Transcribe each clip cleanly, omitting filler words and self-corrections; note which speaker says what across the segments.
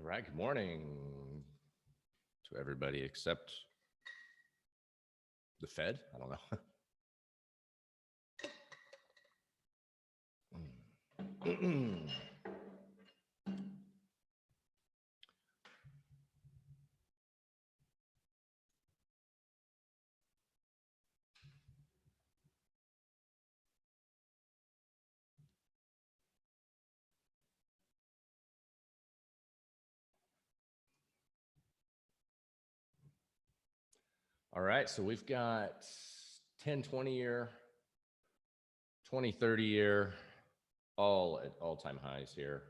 Speaker 1: All right, good morning to everybody except the Fed. I don't know. All right, so we've got 10, 20 year, 20, 30 year, all at all-time highs here.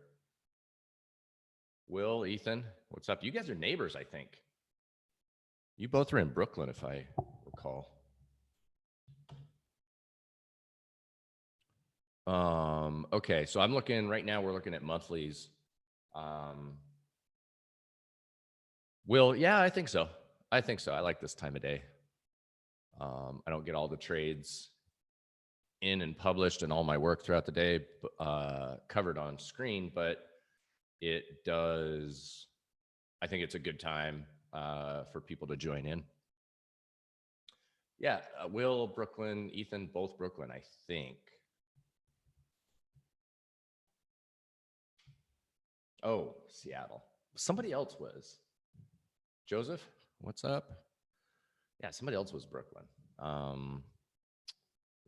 Speaker 1: Will, Ethan, what's up? You guys are neighbors, I think. You both are in Brooklyn, if I recall. Okay, so I'm looking right now, we're looking at monthlies. Will, yeah, I think so. I think so. I like this time of day. I don't get all the trades in and published and all my work throughout the day covered on screen, but it does, I think it's a good time for people to join in. Yeah, Will, Brooklyn, Ethan, both Brooklyn, I think. Oh, Seattle. Somebody else was. Joseph, what's up? Yeah, somebody else was Brooklyn.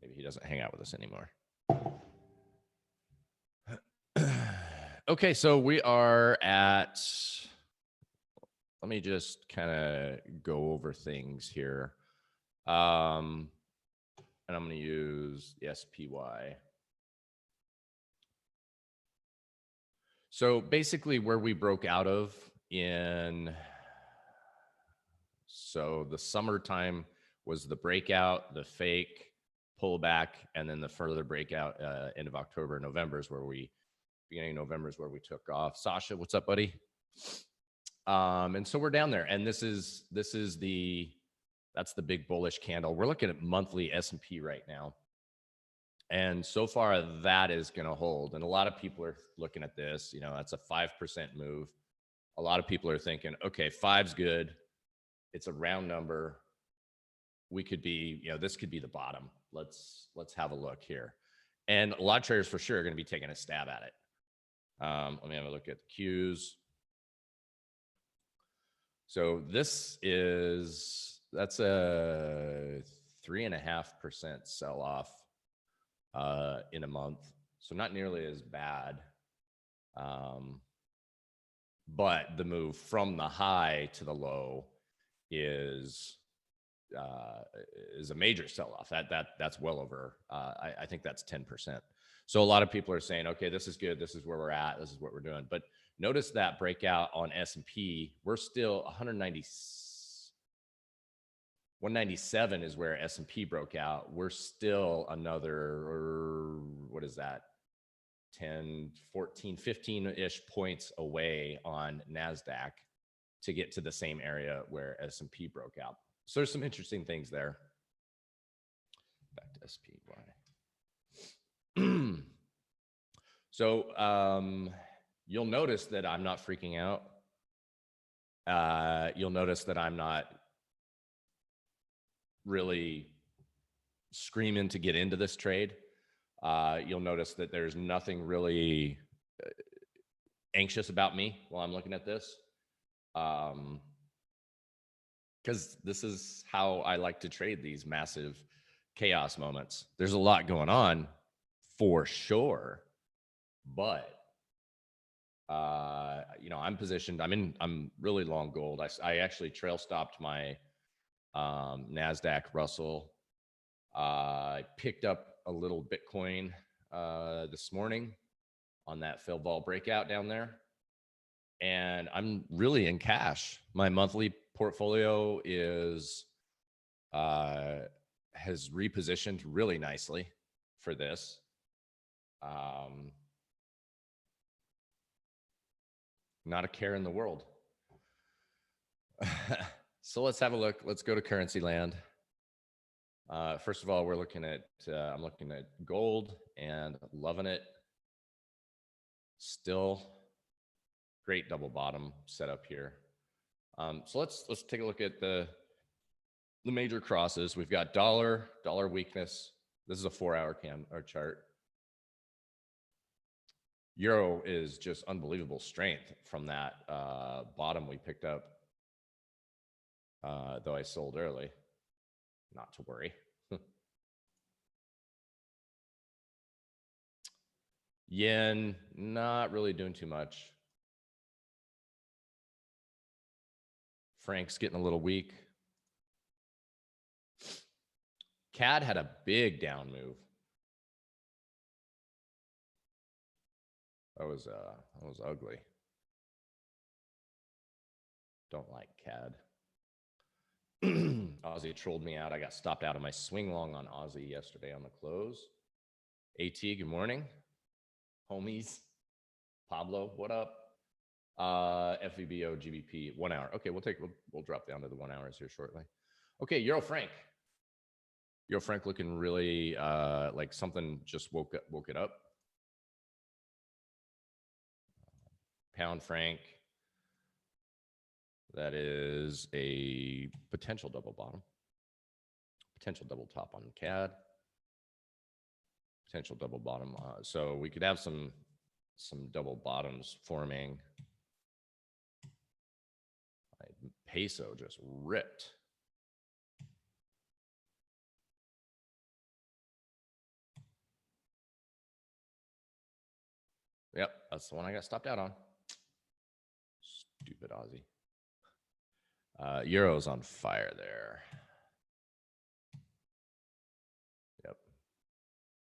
Speaker 1: Maybe he doesn't hang out with us anymore. Okay, so we are at, let me just kind of go over things here. And I'm going to use the SPY. So basically where we broke out of so the summertime was the breakout, the fake pullback, and then the further breakout end of October, November is where beginning of November is where we took off. Sasha, what's up, buddy? And so we're down there, and that's the big bullish candle. We're looking at monthly S&P right now. And so far that is going to hold. And a lot of people are looking at this, that's a 5% move. A lot of people are thinking, okay, 5's good. It's a round number. We could be, this could be the bottom. Let's have a look here. And a lot of traders for sure are going to be taking a stab at it. Let me have a look at the Qs. So that's a 3.5% sell off in a month. So not nearly as bad. But the move from the high to the low is a major sell-off. That's well over. I think that's 10%. So a lot of people are saying, okay, this is good. This is where we're at. This is what we're doing. But notice that breakout on S&P. We're still 197 is where S&P broke out. We're still another, what is that? 10, 14, 15-ish points away on NASDAQ to get to the same area where S&P broke out. So there's some interesting things there. Back to SPY. So you'll notice that I'm not freaking out. You'll notice that I'm not really screaming to get into this trade. You'll notice that there's nothing really anxious about me while I'm looking at this. Because this is how I like to trade these massive chaos moments. There's a lot going on for sure, but I'm positioned. I'm really long gold. I actually trail stopped my NASDAQ Russell. I picked up a little Bitcoin this morning on that fill vol breakout down there. And I'm really in cash. My monthly portfolio has repositioned really nicely for this. Not a care in the world. So let's have a look. Let's go to currency land. First of all, we're looking at, I'm looking at gold and loving it. Still Great double bottom setup here. So let's take a look at the major crosses. We've got dollar weakness. This is a 4-hour chart. Euro is just unbelievable strength from that bottom we picked up. Though I sold early, not to worry. Yen, not really doing too much. Frank's getting a little weak. CAD had a big down move. That was ugly. Don't like CAD. Aussie trolled me out. I got stopped out of my swing long on Aussie yesterday on the close. AT, good morning. Homies. Pablo, what up? FVBO, GBP, 1 hour. Okay, we'll drop down to the 1 hours here shortly. Okay, Euro Frank. Euro Frank looking really like something just woke it up. Pound Frank. That is a potential double bottom. Potential double top on CAD. Potential double bottom. So we could have some double bottoms forming. Peso just ripped. Yep, that's the one I got stopped out on. Stupid Aussie. Euro's on fire there. Yep.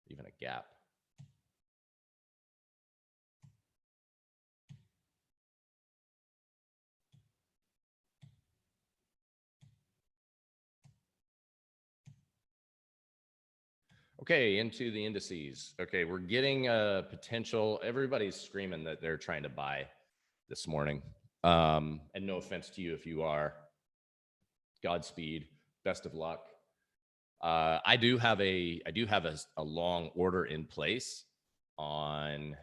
Speaker 1: Even a gap. Okay, into the indices. Okay, we're getting a potential. Everybody's screaming that they're trying to buy this morning. And no offense to you if you are. Godspeed. Best of luck. I do have a long order in place on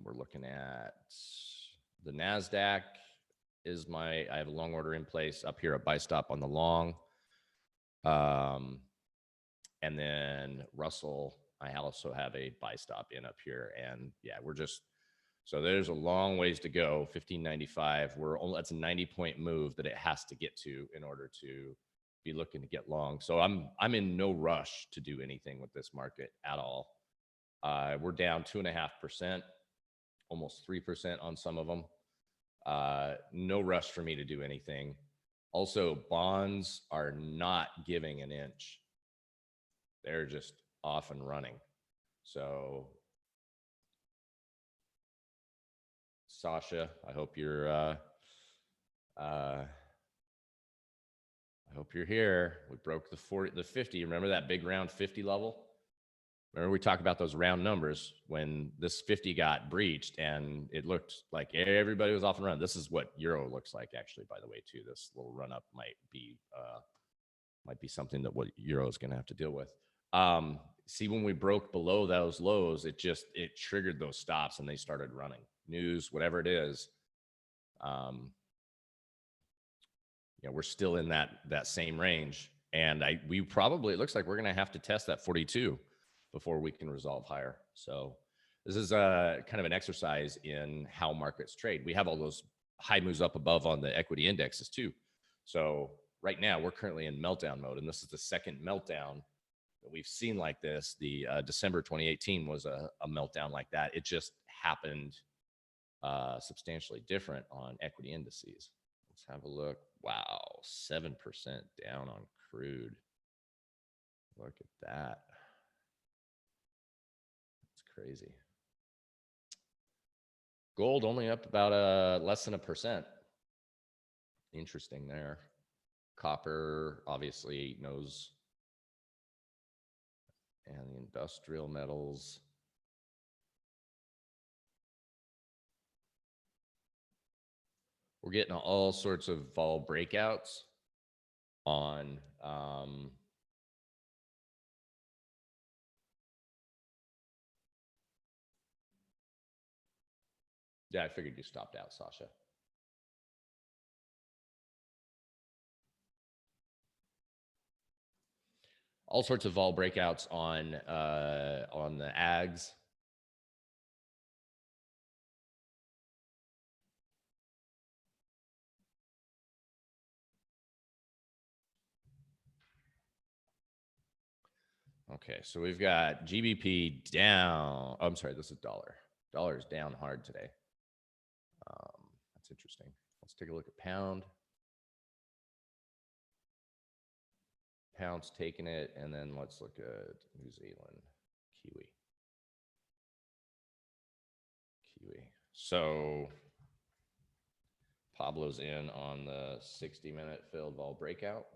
Speaker 1: we're looking at the NASDAQ. I have a long order in place up here at buy stop on the long. And then Russell, I also have a buy stop in up here. And yeah, so there's a long ways to go. 1595, that's a 90-point move that it has to get to in order to be looking to get long. So I'm in no rush to do anything with this market at all. We're down 2.5%, almost 3% on some of them. No rush for me to do anything. Also, bonds are not giving an inch. They're just off and running. So, Sasha, I hope you're here. We broke the 50. Remember that big round 50 level? Remember we talked about those round numbers when this 50 got breached and it looked like everybody was off and running. This is what Euro looks like, actually, by the way, too. This little run up might be something that what Euro is going to have to deal with. See, when we broke below those lows, it triggered those stops and they started running. News, whatever it is. We're still in that same range, and it looks like we're going to have to test that 42 before we can resolve higher. So this is kind of an exercise in how markets trade. We have all those high moves up above on the equity indexes too. So right now we're currently in meltdown mode, and this is the second meltdown that we've seen like this. The December 2018 was a meltdown like that. It just happened substantially different on equity indices. Let's have a look. Wow, 7% down on crude. Look at that. That's crazy. Gold only up about less than 1%. Interesting there. Copper obviously knows. And the industrial metals. We're getting all sorts of vol breakouts on Yeah, I figured you stopped out, Sasha. All sorts of vol breakouts on the ags. Okay, so we've got GBP down. Oh, I'm sorry, this is dollar. Dollar is down hard today. That's interesting. Let's take a look at pound. Pound's taking it, and then let's look at New Zealand, Kiwi. So Pablo's in on the 60-minute failed vol breakout.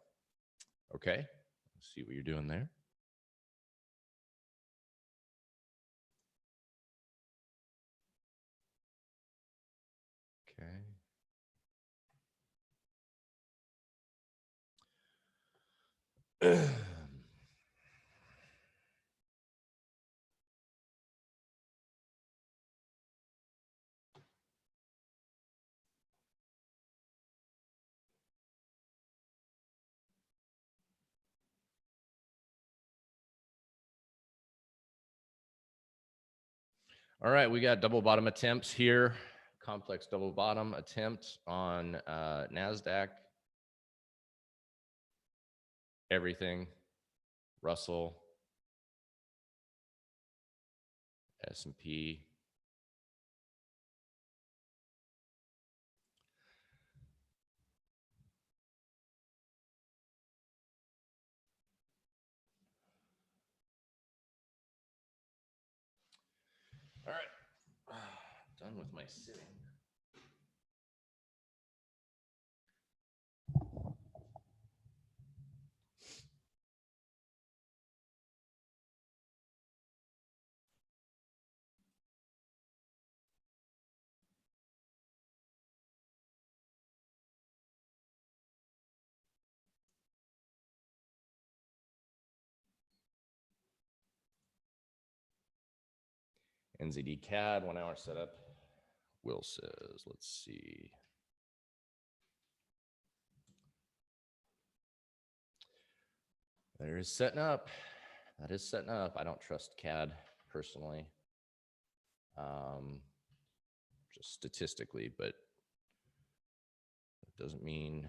Speaker 1: Okay, let's see what you're doing there. Okay. All right, we got double bottom attempts here. Complex double bottom attempt on NASDAQ. Everything. Russell. S&P. All right. Done with my sitting. NZD CAD 1 hour setup. Will says, let's see. There is setting up. That is setting up. I don't trust CAD personally. Just statistically, but that doesn't mean.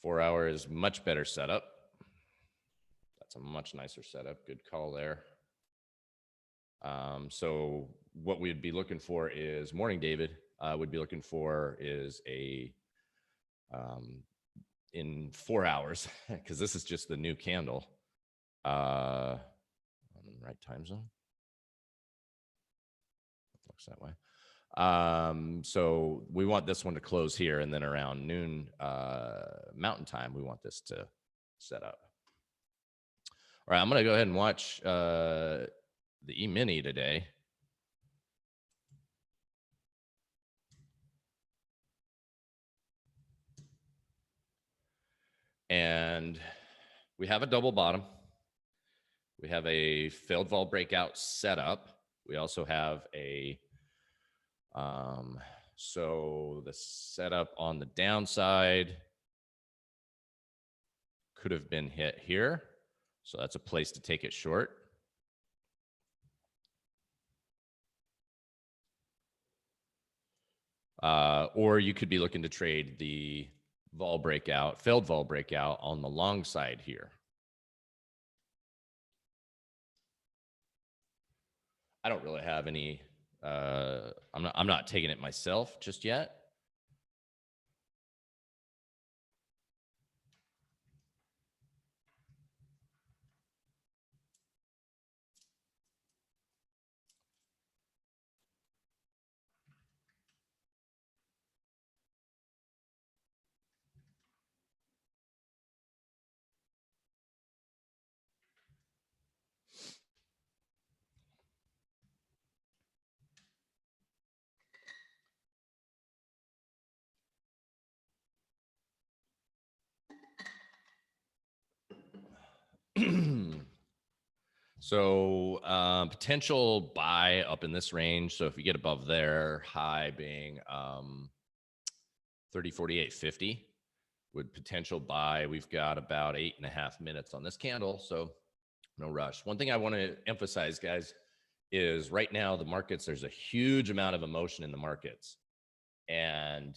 Speaker 1: Four hour is much better setup. That's a much nicer setup. Good call there. So what we'd be looking for is, morning, David, would be looking for is a, in 4 hours, because this is just the new candle, on the right time zone. Looks that way. So we want this one to close here, and then around noon Mountain Time, we want this to set up. All right, I'm going to go ahead and watch the E-mini today. And we have a double bottom. We have a failed vol breakout setup. We also have a, so the setup on the downside could have been hit here. So that's a place to take it short. Or you could be looking to trade the vol breakout, failed vol breakout on the long side here. I don't really have any, I'm not taking it myself just yet. So potential buy up in this range. So if we get above there, high being 30, 48, 50 would potential buy. We've got about 8.5 minutes on this candle. So no rush. One thing I want to emphasize, guys, is right now the markets, there's a huge amount of emotion in the markets. And,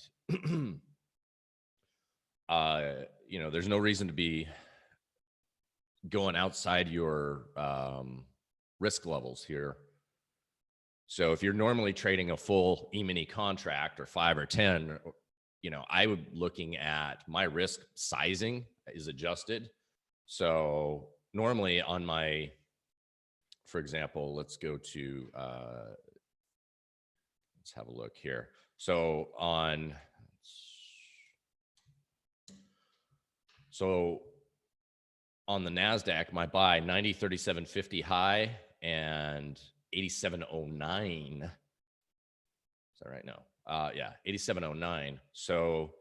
Speaker 1: there's no reason to be going outside your risk levels here. So if you're normally trading a full E-mini contract or 5 or 10, I would looking at my risk sizing is adjusted. So normally on my, for example, let's go to, let's have a look here. So on the NASDAQ, my buy 90.3750 high and 87.09. Is that right? No. Yeah, 87.09. So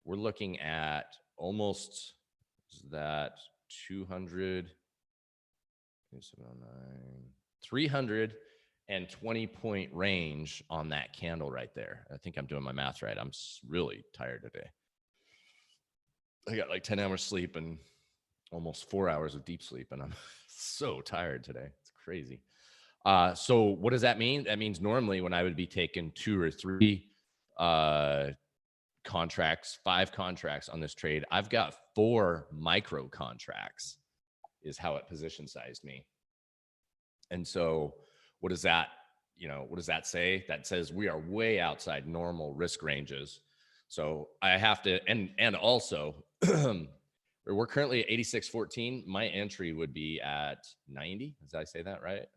Speaker 1: we're looking at almost that 200, 320 point range on that candle right there. I think I'm doing my math right. I'm really tired today. I got like 10 hours sleep and almost 4 hours of deep sleep, and I'm so tired today. It's crazy. So what does that mean? That means normally when I would be taking 2 or 3 contracts, 5 contracts on this trade, I've got 4 micro contracts is how it position sized me. And so what does that say? That says we are way outside normal risk ranges. So I have to, and also we're currently at 86.14. My entry would be at 90. Did I say that right?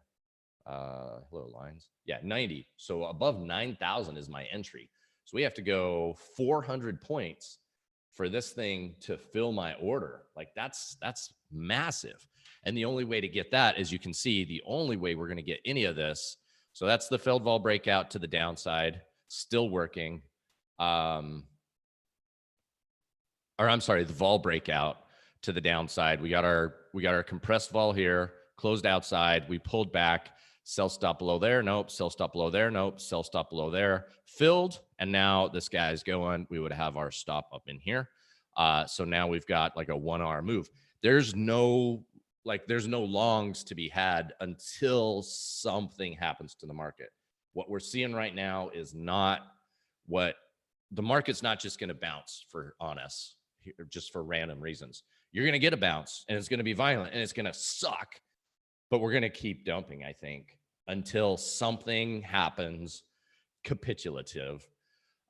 Speaker 1: Hello, lines. Yeah, 90. So above 9,000 is my entry. So we have to go 400 points for this thing to fill my order. Like that's massive. And the only way to get that, as you can see, the only way we're going to get any of this. So that's the Feldwall breakout to the downside, still working. The vol breakout to the downside. We got our compressed vol here, closed outside. We pulled back, sell stop below there. Nope. Sell stop below there. Nope. Sell stop below there. Filled. And now this guy's going. We would have our stop up in here. So now we've got like a 1 hour move. There's no longs to be had until something happens to the market. What we're seeing right now is not what the market's not just going to bounce on us just for random reasons. You're going to get a bounce and it's going to be violent and it's going to suck, but we're going to keep dumping, I think, until something happens capitulative.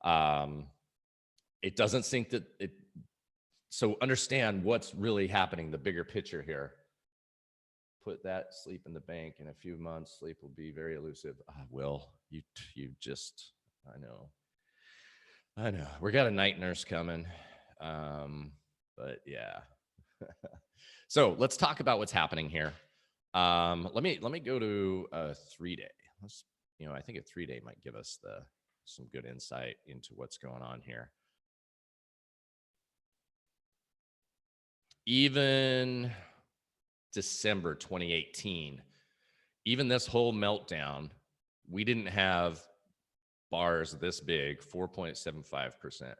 Speaker 1: It doesn't think that it. So understand what's really happening, the bigger picture here. Put that sleep in the bank. In a few months, sleep will be very elusive. Will, you just, I know. We got a night nurse coming. But yeah. So let's talk about what's happening here. Let me go to a 3-day. I think a 3-day might give us some good insight into what's going on here. Even December 2018, even this whole meltdown, we didn't have bars this big, 4.75%.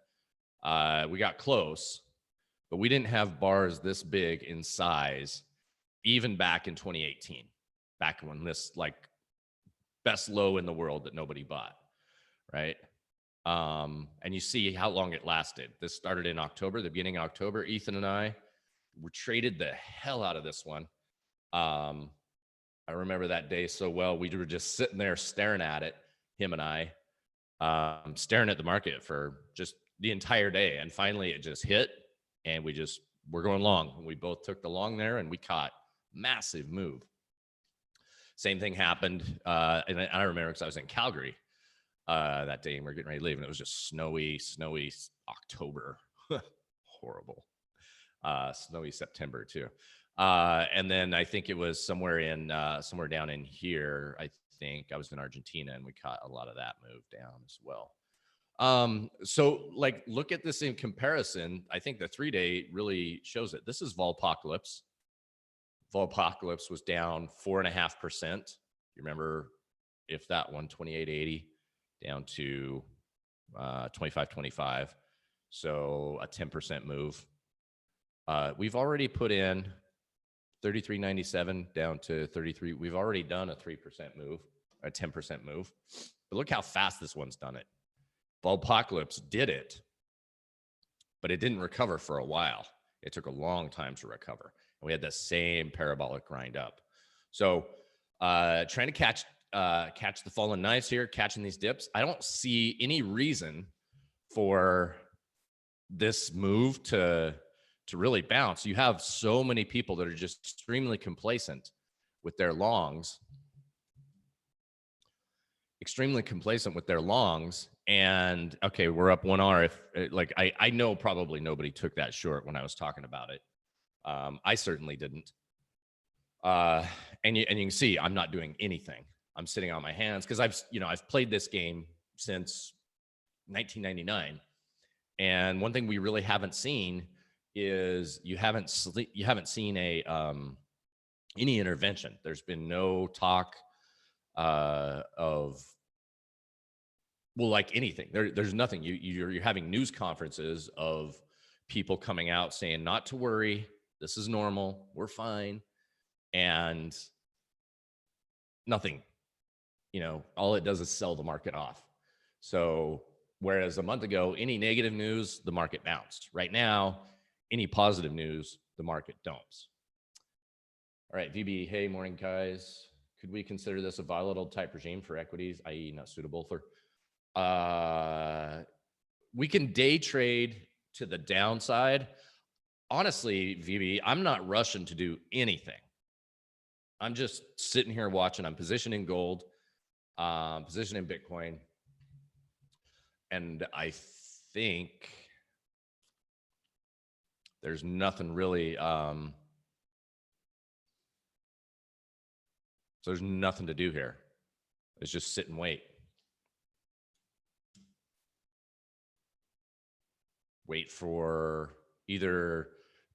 Speaker 1: We got close, but we didn't have bars this big in size, even back in 2018, back when this best low in the world that nobody bought, right? And you see how long it lasted. This started in October, the beginning of October. Ethan and I were traded the hell out of this one. I remember that day so well. We were just sitting there staring at it, him and I, staring at the market for just the entire day. And finally it just hit and we're going long. We both took the long there and we caught massive move. Same thing happened. And I remember because I was in Calgary that day and we're getting ready to leave and it was just snowy October. Horrible. Snowy September too. And then I think it was somewhere down in here. I think I was in Argentina and we caught a lot of that move down as well. So look at this in comparison. I think the 3-day really shows it. This is Volpocalypse. Volpocalypse was down 4.5%. You remember if that one, 28.80 down to 25.25. So a 10% move. We've already put in 33.97 down to 33. We've already done a 3% move, a 10% move. But look how fast this one's done it. Volpocalypse did it, but it didn't recover for a while. It took a long time to recover. And we had the same parabolic grind up. So trying to catch the fallen knives here, catching these dips. I don't see any reason for this move to really bounce. You have so many people that are just extremely complacent with their longs. And okay, we're up 1R. If like I know probably nobody took that short when I was talking about it. I certainly didn't. And you can see I'm not doing anything. I'm sitting on my hands because I've played this game since 1999. And one thing we really haven't seen is you haven't seen any intervention. There's been no talk of, well, like anything. There's nothing. You're having news conferences of people coming out saying not to worry, this is normal, we're fine, and nothing. All it does is sell the market off. So whereas a month ago, any negative news, the market bounced. Right now, any positive news, the market dumps. All right, VB, hey, morning, guys. Could we consider this a volatile type regime for equities, i.e. not suitable for? We can day trade to the downside. Honestly, VB, I'm not rushing to do anything. I'm just sitting here watching. I'm positioned in gold, positioned in Bitcoin. And I think there's nothing really, so there's nothing to do here. It's just sit and wait. Wait for either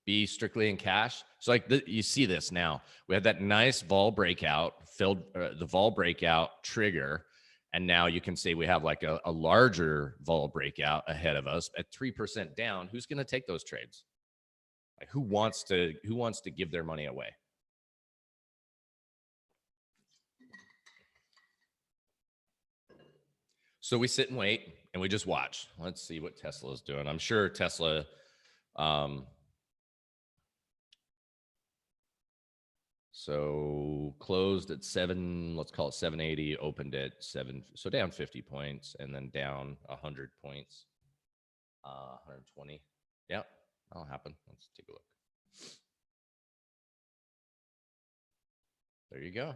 Speaker 1: be strictly in cash. So like you see this now. We had that nice vol breakout, filled the vol breakout trigger. And now you can say we have like a larger vol breakout ahead of us at 3% down. Who's going to take those trades? Like who wants to give their money away? So we sit and wait and we just watch. Let's see what Tesla is doing. I'm sure Tesla, so closed at 7, let's call it 780, opened at 7, so down 50 points and then down 100 points, 120. Yeah, that'll happen. Let's take a look. There you go.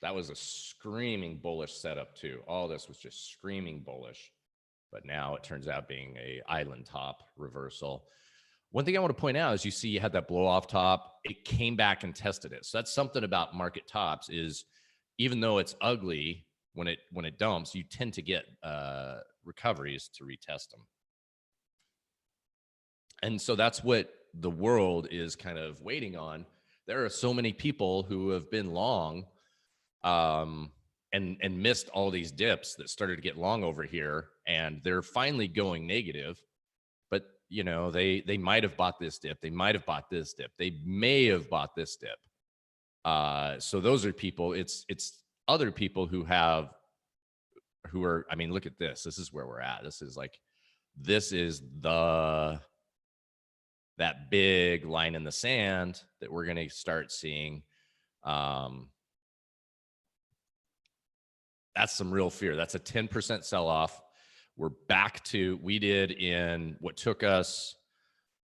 Speaker 1: That was a screaming bullish setup too. All this was just screaming bullish, but now it turns out being a island top reversal. One thing I want to point out is you see you had that blow off top. It came back and tested it. So that's something about market tops is even though it's ugly when it dumps, you tend to get recoveries to retest them. And so that's what the world is kind of waiting on. There are so many people who have been long and missed all these dips that started to get long over here, and they're finally going negative. But they might have bought this dip, they might have bought this dip, they may have bought this dip. So those are people. It's other people who are. I mean, look at this. This is where we're at. This is that big line in the sand that we're going to start seeing. That's some real fear. That's a 10% sell-off. We're back to, we did in what took us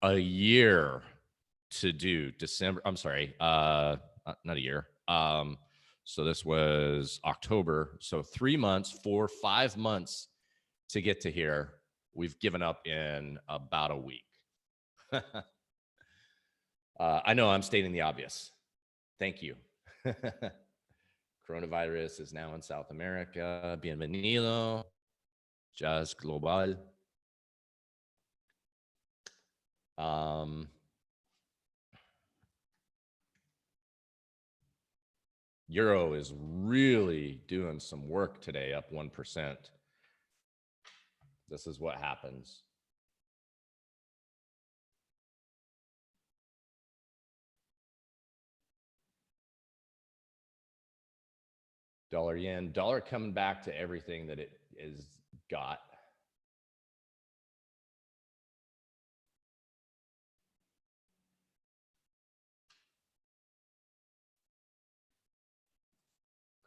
Speaker 1: a year to do December. I'm sorry, not a year. So this was October. So 3 months, 5 months to get to here. We've given up in about a week. I know I'm stating the obvious. Thank you. Coronavirus is now in South America. Bienvenido. Jazz Global. Euro is really doing some work today, up 1%. This is what happens. Dollar yen, dollar coming back to everything that it is got.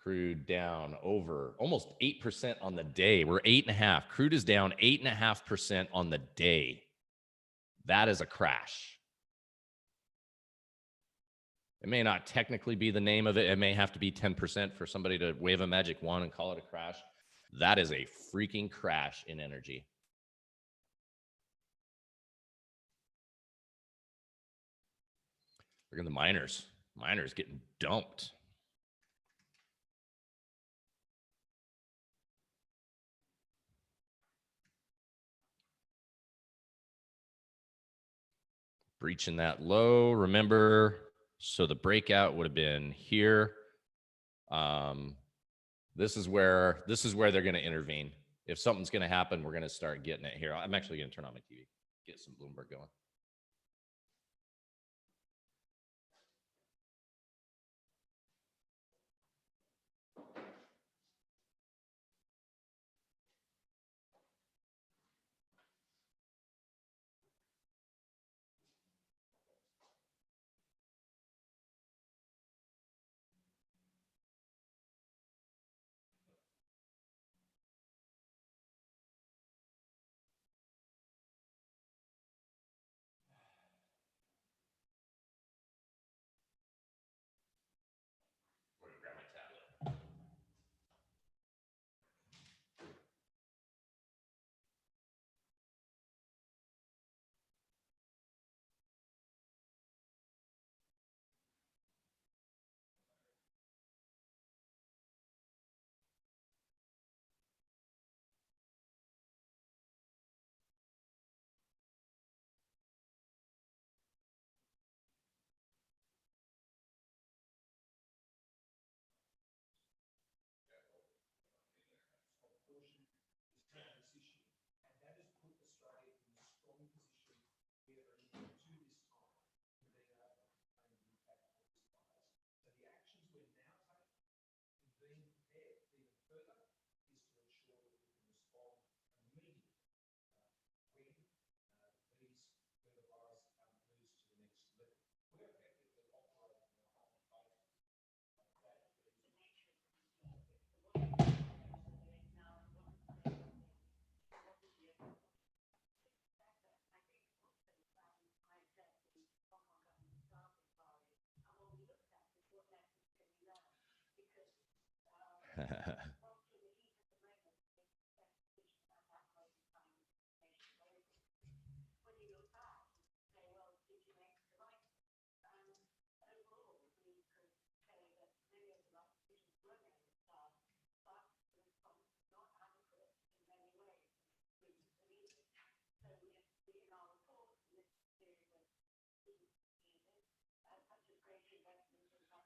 Speaker 1: Crude down over almost 8% on the day. We're 8.5. Crude is down 8.5% on the day. That is a crash. It may not technically be the name of it. It may have to be 10% for somebody to wave a magic wand and call it a crash. That is a freaking crash in energy. Look at the miners. Miners getting dumped. Breaching that low, remember, so the breakout would have been here. This is where they're going to intervene. If something's going to happen, we're going to start getting it here. I'm actually going to turn on my TV, get some Bloomberg going.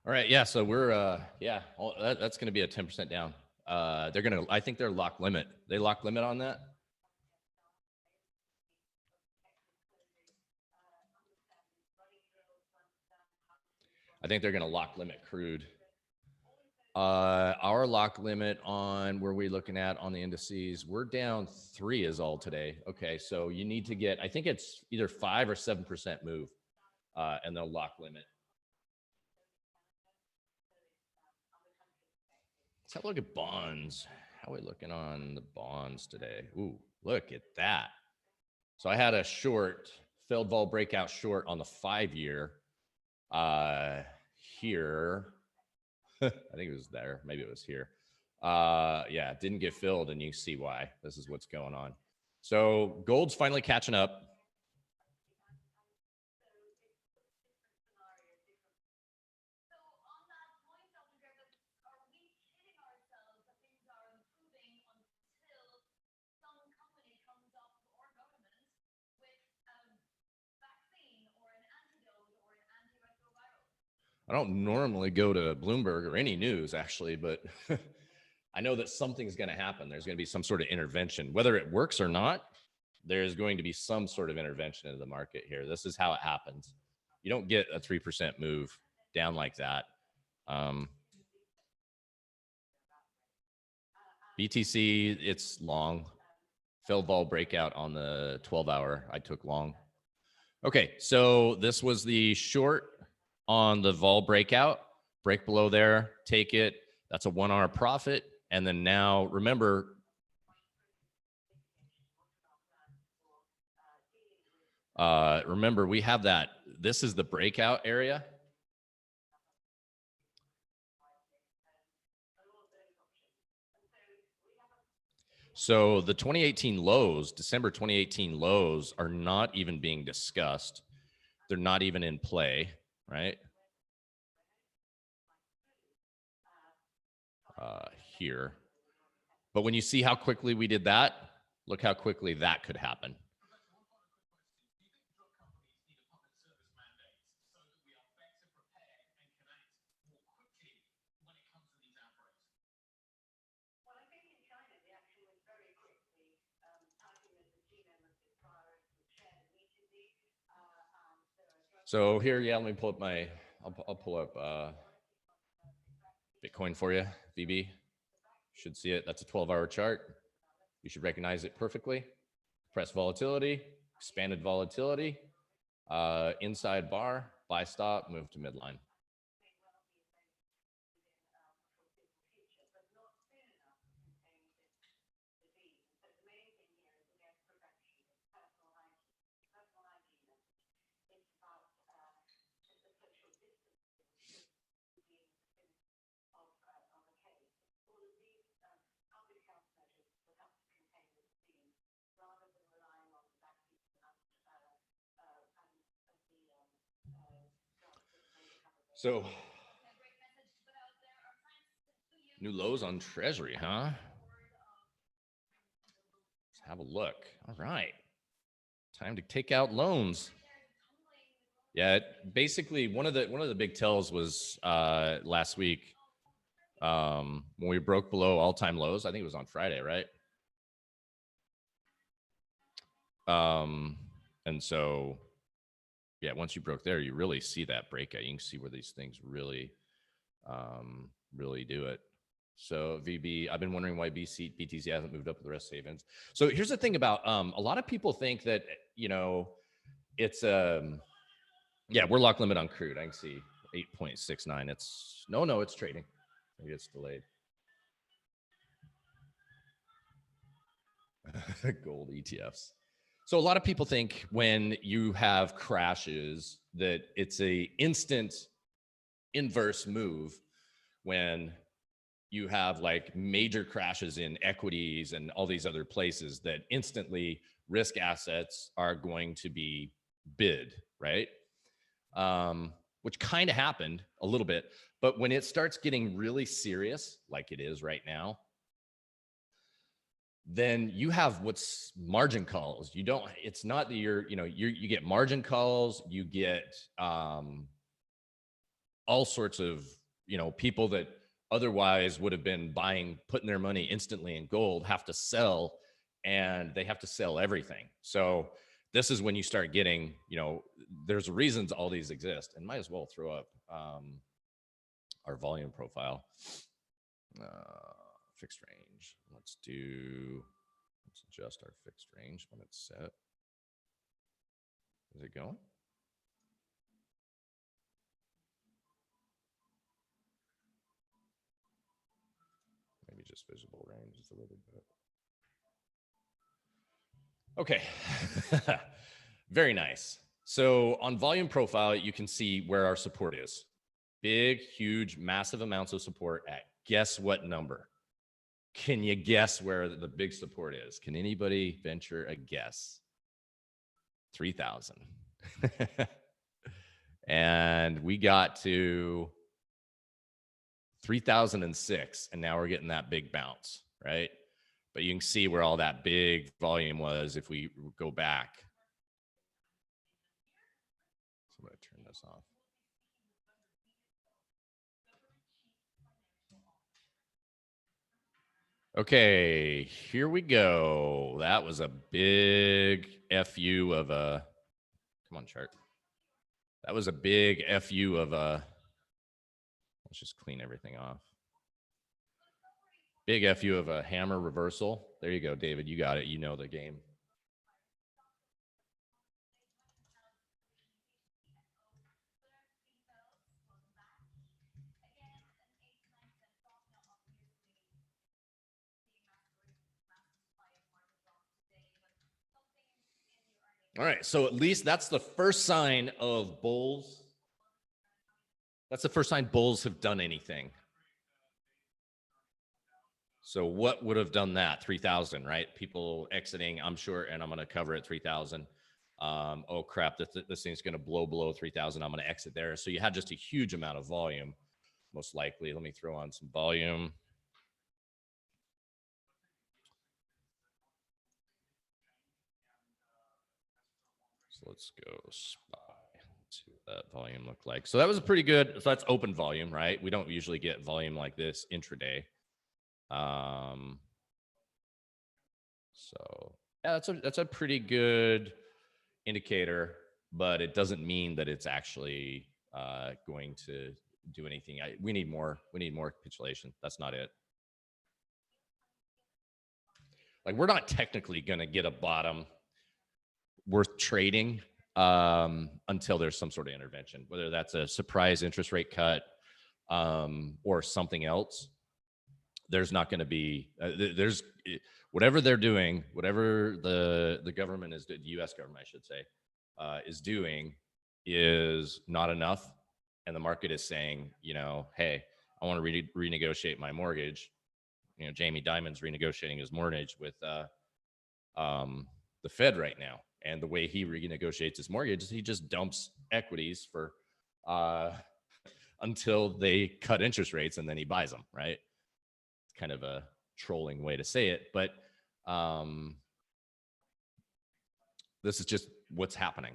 Speaker 1: All right, yeah. So we're that's going to be a 10% down. They're going to, I think they're lock limit. They lock limit on that. I think they're going to lock limit crude. Our lock limit on where we're looking at on the indices, we're down 3 is all today. Okay, so you need to get, I think it's either 5 or 7% move, and they'll lock limit. Let's have a look at bonds. How are we looking on the bonds today? Ooh, look at that. So I had a short, failed vol breakout short on the 5-year here. I think it was there. Maybe it was here. Yeah, it didn't get filled, and you see why. This is what's going on. So gold's finally catching up. I don't normally go to Bloomberg or any news actually, but I know that something's going to happen. There's going to be some sort of intervention, whether it works or not. There's going to be some sort of intervention into the market here. This is how it happens. You don't get a 3% move down like that. BTC, it's long. Fell vol breakout on the 12-hour. I took long. Okay, so this was the short on the vol breakout. Break below there, take it. That's a 1 hour profit. And then now, remember, we have that. This is the breakout area. So the 2018 lows, December 2018 lows are not even being discussed. They're not even in play, right? Here. But when you see how quickly we did that, look how quickly that could happen. So here, yeah, let me pull up my, I'll pull up Bitcoin for you, VB. Should see it. That's a 12-hour chart. You should recognize it perfectly. Press volatility, expanded volatility, inside bar, buy stop, move to midline. So new lows on Treasury, huh? Let's have a look. All right. Time to take out loans. Yeah, basically one of the big tells was last week when we broke below all-time lows. I think it was on Friday, right? And so yeah, once you broke there, you really see that breakout. You can see where these things really really do it. So VB, I've been wondering why BTC hasn't moved up with the rest of savings. So here's the thing about a lot of people think that, you know, it's yeah, we're lock limit on crude. I can see 8.69. It's no, it's trading. Maybe it's delayed. Gold ETFs. So a lot of people think when you have crashes that it's a instant inverse move when you have like major crashes in equities and all these other places that instantly risk assets are going to be bid, right? Which kind of happened a little bit, but when it starts getting really serious, like it is right now, then you have what's margin calls. You don't, it's not that you get margin calls, you get all sorts of, people that otherwise would have been putting their money instantly in gold, have to sell, and they have to sell everything. So this is when you start getting, there's reasons all these exist, and might as well throw up our volume profile. Fixed range. Let's adjust our fixed range when it's set. Is it going? Maybe just visible range is a little bit. Okay. Very nice. So on volume profile, you can see where our support is. Big, huge, massive amounts of support at guess what number? Can you guess where the big support is? Can anybody venture a guess? 3,000. And we got to 3,006, and now we're getting that big bounce, right? But you can see where all that big volume was if we go back. So I'm going to turn this off. Okay, here we go. That was a big FU of a, come on, chart. That was a big FU of a, let's just clean everything off. Big FU of a hammer reversal. There you go, David. You got it. You know the game. All right, so at least that's the first sign of bulls. That's the first sign bulls have done anything. So what would have done that? 3,000, right? People exiting, I'm sure, and I'm going to cover at 3,000. Oh crap, this thing's going to blow below 3,000. I'm going to exit there. So you had just a huge amount of volume, most likely. Let me throw on some volume. So let's go spy. See what that volume looked like. So that was a pretty good. So that's open volume, right? We don't usually get volume like this intraday. So yeah, that's a pretty good indicator, but it doesn't mean that it's actually going to do anything. We need more capitulation. That's not it. Like, we're not technically going to get a bottom worth trading until there's some sort of intervention, whether that's a surprise interest rate cut or something else. There's not going to be there's whatever they're doing, whatever the government is, the U.S. government, I should say, is doing is not enough, and the market is saying, you know, hey, I want to renegotiate my mortgage. You know, Jamie Dimon's renegotiating his mortgage with the Fed right now, and the way he renegotiates his mortgage is he just dumps equities for until they cut interest rates, and then he buys them, right? Kind of a trolling way to say it, but this is just what's happening.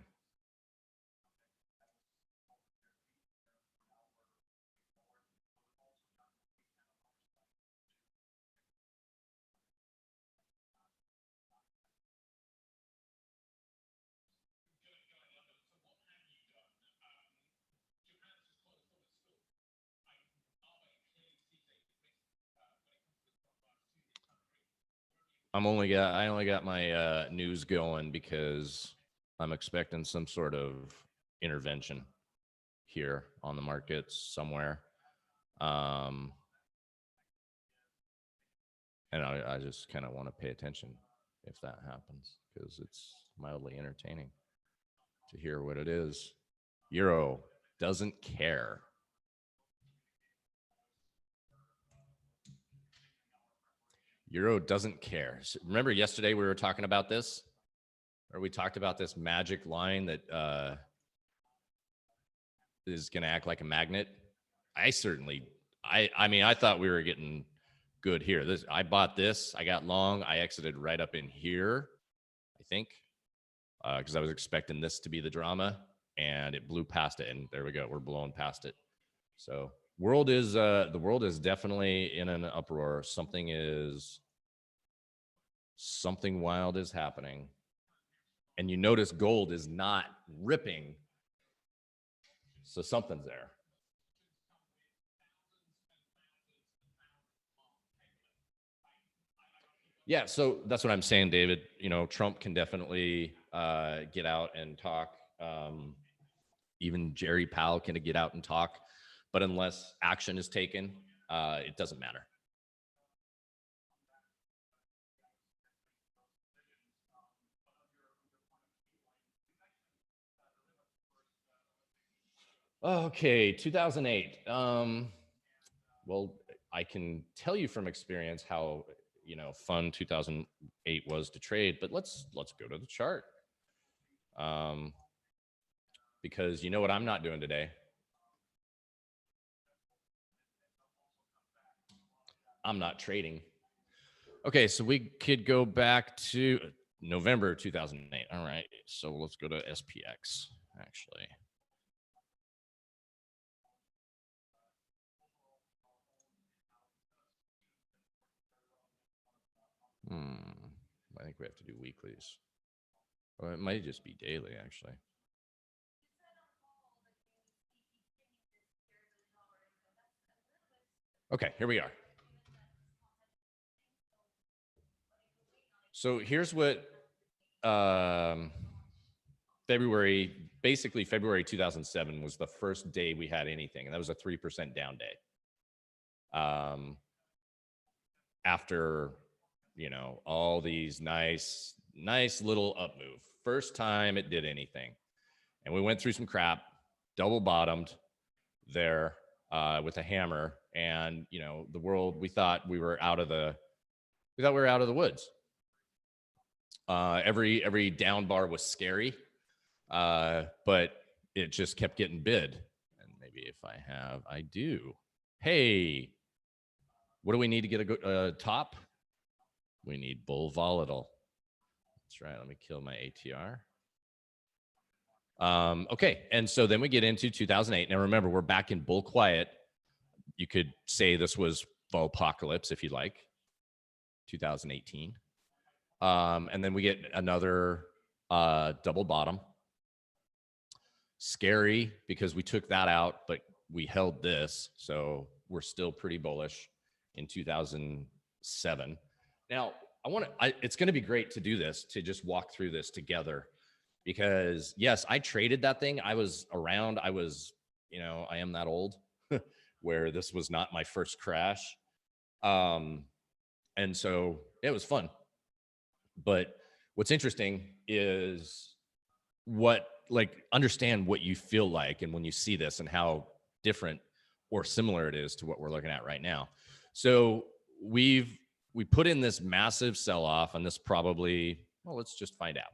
Speaker 1: I only got my news going because I'm expecting some sort of intervention here on the markets somewhere. And I just kind of want to pay attention if that happens, because it's mildly entertaining to hear what it is. Euro doesn't care. Euro doesn't care. So remember yesterday we were talking about this, or we talked about this magic line that is going to act like a magnet. I mean, I thought we were getting good here. I bought this, I got long, I exited right up in here, I think, because I was expecting this to be the drama, and it blew past it, and there we go, we're blowing past it. So the world is definitely in an uproar. Something wild is happening, and you notice gold is not ripping, so something's there. Yeah, so that's what I'm saying, David. You know, Trump can definitely get out and talk. Even Jerry Powell can get out and talk, but unless action is taken, it doesn't matter. Okay, 2008. Well, I can tell you from experience how, you know, fun 2008 was to trade, but let's go to the chart. Because you know what I'm not doing today? I'm not trading. Okay, so we could go back to November 2008. All right, so let's go to SPX, actually. I think we have to do weeklies. Or it might just be daily, actually. Okay, here we are. So here's what basically February 2007 was the first day we had anything, and that was a 3% down day. After, all these nice little up move. First time it did anything. And we went through some crap, double bottomed there with a hammer. And, the world, we thought we were out of the woods. Every down bar was scary, but it just kept getting bid. And maybe if I do. Hey, what do we need to get a top? We need bull volatile. That's right. Let me kill my ATR. Okay, and so then we get into 2008. Now remember, we're back in bull quiet. You could say this was fall apocalypse if you like. 2018. And then we get another double bottom. Scary because we took that out, but we held this. So we're still pretty bullish in 2007. Now, it's going to be great to do this, to just walk through this together, because yes, I traded that thing. I was around. I am that old where this was not my first crash. And so it was fun. But what's interesting is understand what you feel like, and when you see this and how different or similar it is to what we're looking at right now. So we put in this massive sell-off, and this probably, well, let's just find out.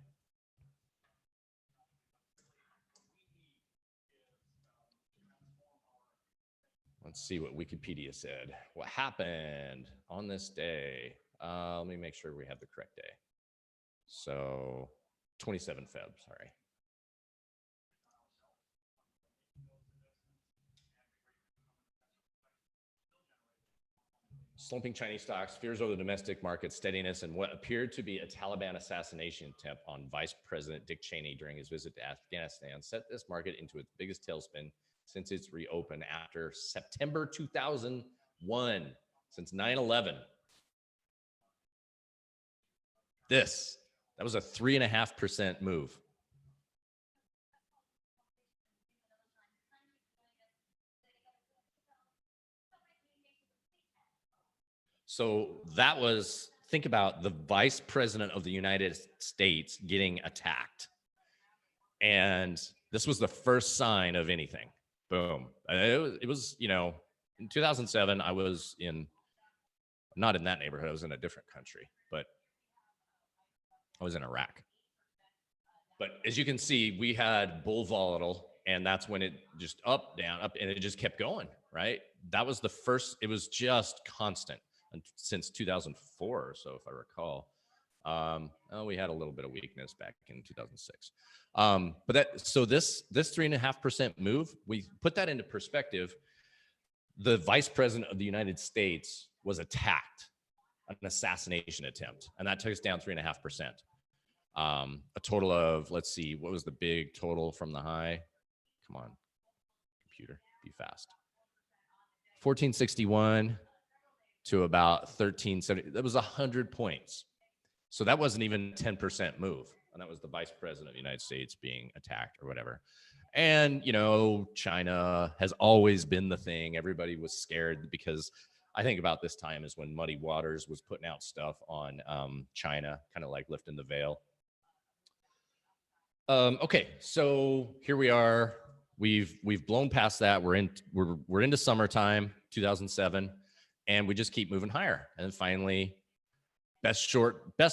Speaker 1: Let's see what Wikipedia said. What happened on this day? Let me make sure we have the correct day. So 27 Feb, sorry. Slumping Chinese stocks, fears over the domestic market steadiness, and what appeared to be a Taliban assassination attempt on Vice President Dick Cheney during his visit to Afghanistan set this market into its biggest tailspin since its reopened after September 2001, since 9/11. That was a 3.5% move. So that was, think about the Vice President of the United States getting attacked. And this was the first sign of anything. Boom. It was, in 2007, I was not in that neighborhood. I was in a different country, but I was in Iraq. But as you can see, we had bull volatile, and that's when it just up, down, up, and it just kept going, right? That was the first, it was just constant since 2004 or so, if I recall. We had a little bit of weakness back in 2006. But this 3.5% move, we put that into perspective. The Vice President of the United States was attacked, an assassination attempt, and that took us down 3.5%. A total of, let's see, what was the big total from the high? Come on, computer, be fast. 1461 to about 1370. That was 100 points. So that wasn't even a 10% move. And that was the Vice President of the United States being attacked or whatever. And, China has always been the thing. Everybody was scared because I think about this time is when Muddy Waters was putting out stuff on China, kind of like lifting the veil. Okay, so here we are. We've blown past that. We're into summertime, 2007, and we just keep moving higher. And then finally, best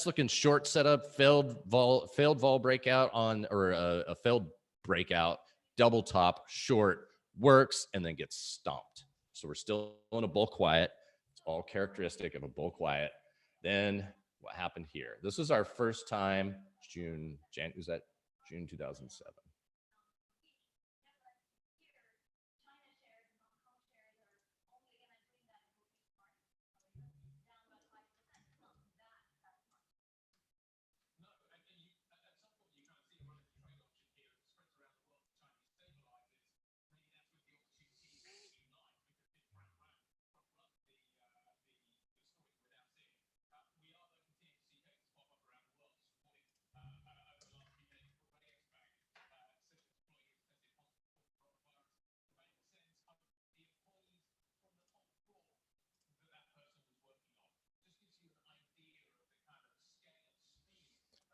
Speaker 1: looking short setup, failed vol breakout or a failed breakout, double top, short, works, and then gets stomped. So we're still in a bull quiet. It's all characteristic of a bull quiet. Then what happened here? This was our first time, June 2007.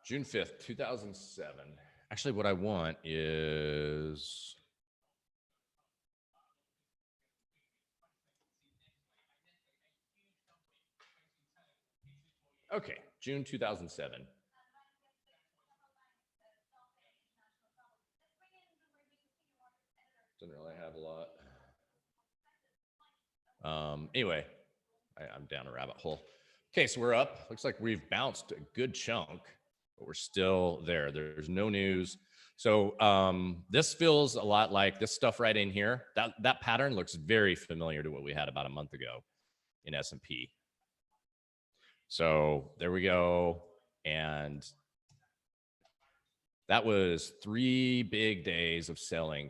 Speaker 1: June 5th, 2007. Actually, what I want is, okay, June 2007. Doesn't really have a lot. Anyway, I'm down a rabbit hole. Okay, so we're up. Looks like we've bounced a good chunk, but we're still there. There's no news. So this feels a lot like this stuff right in here. That pattern looks very familiar to what we had about a month ago in S&P. So there we go. And that was 3 big days of selling,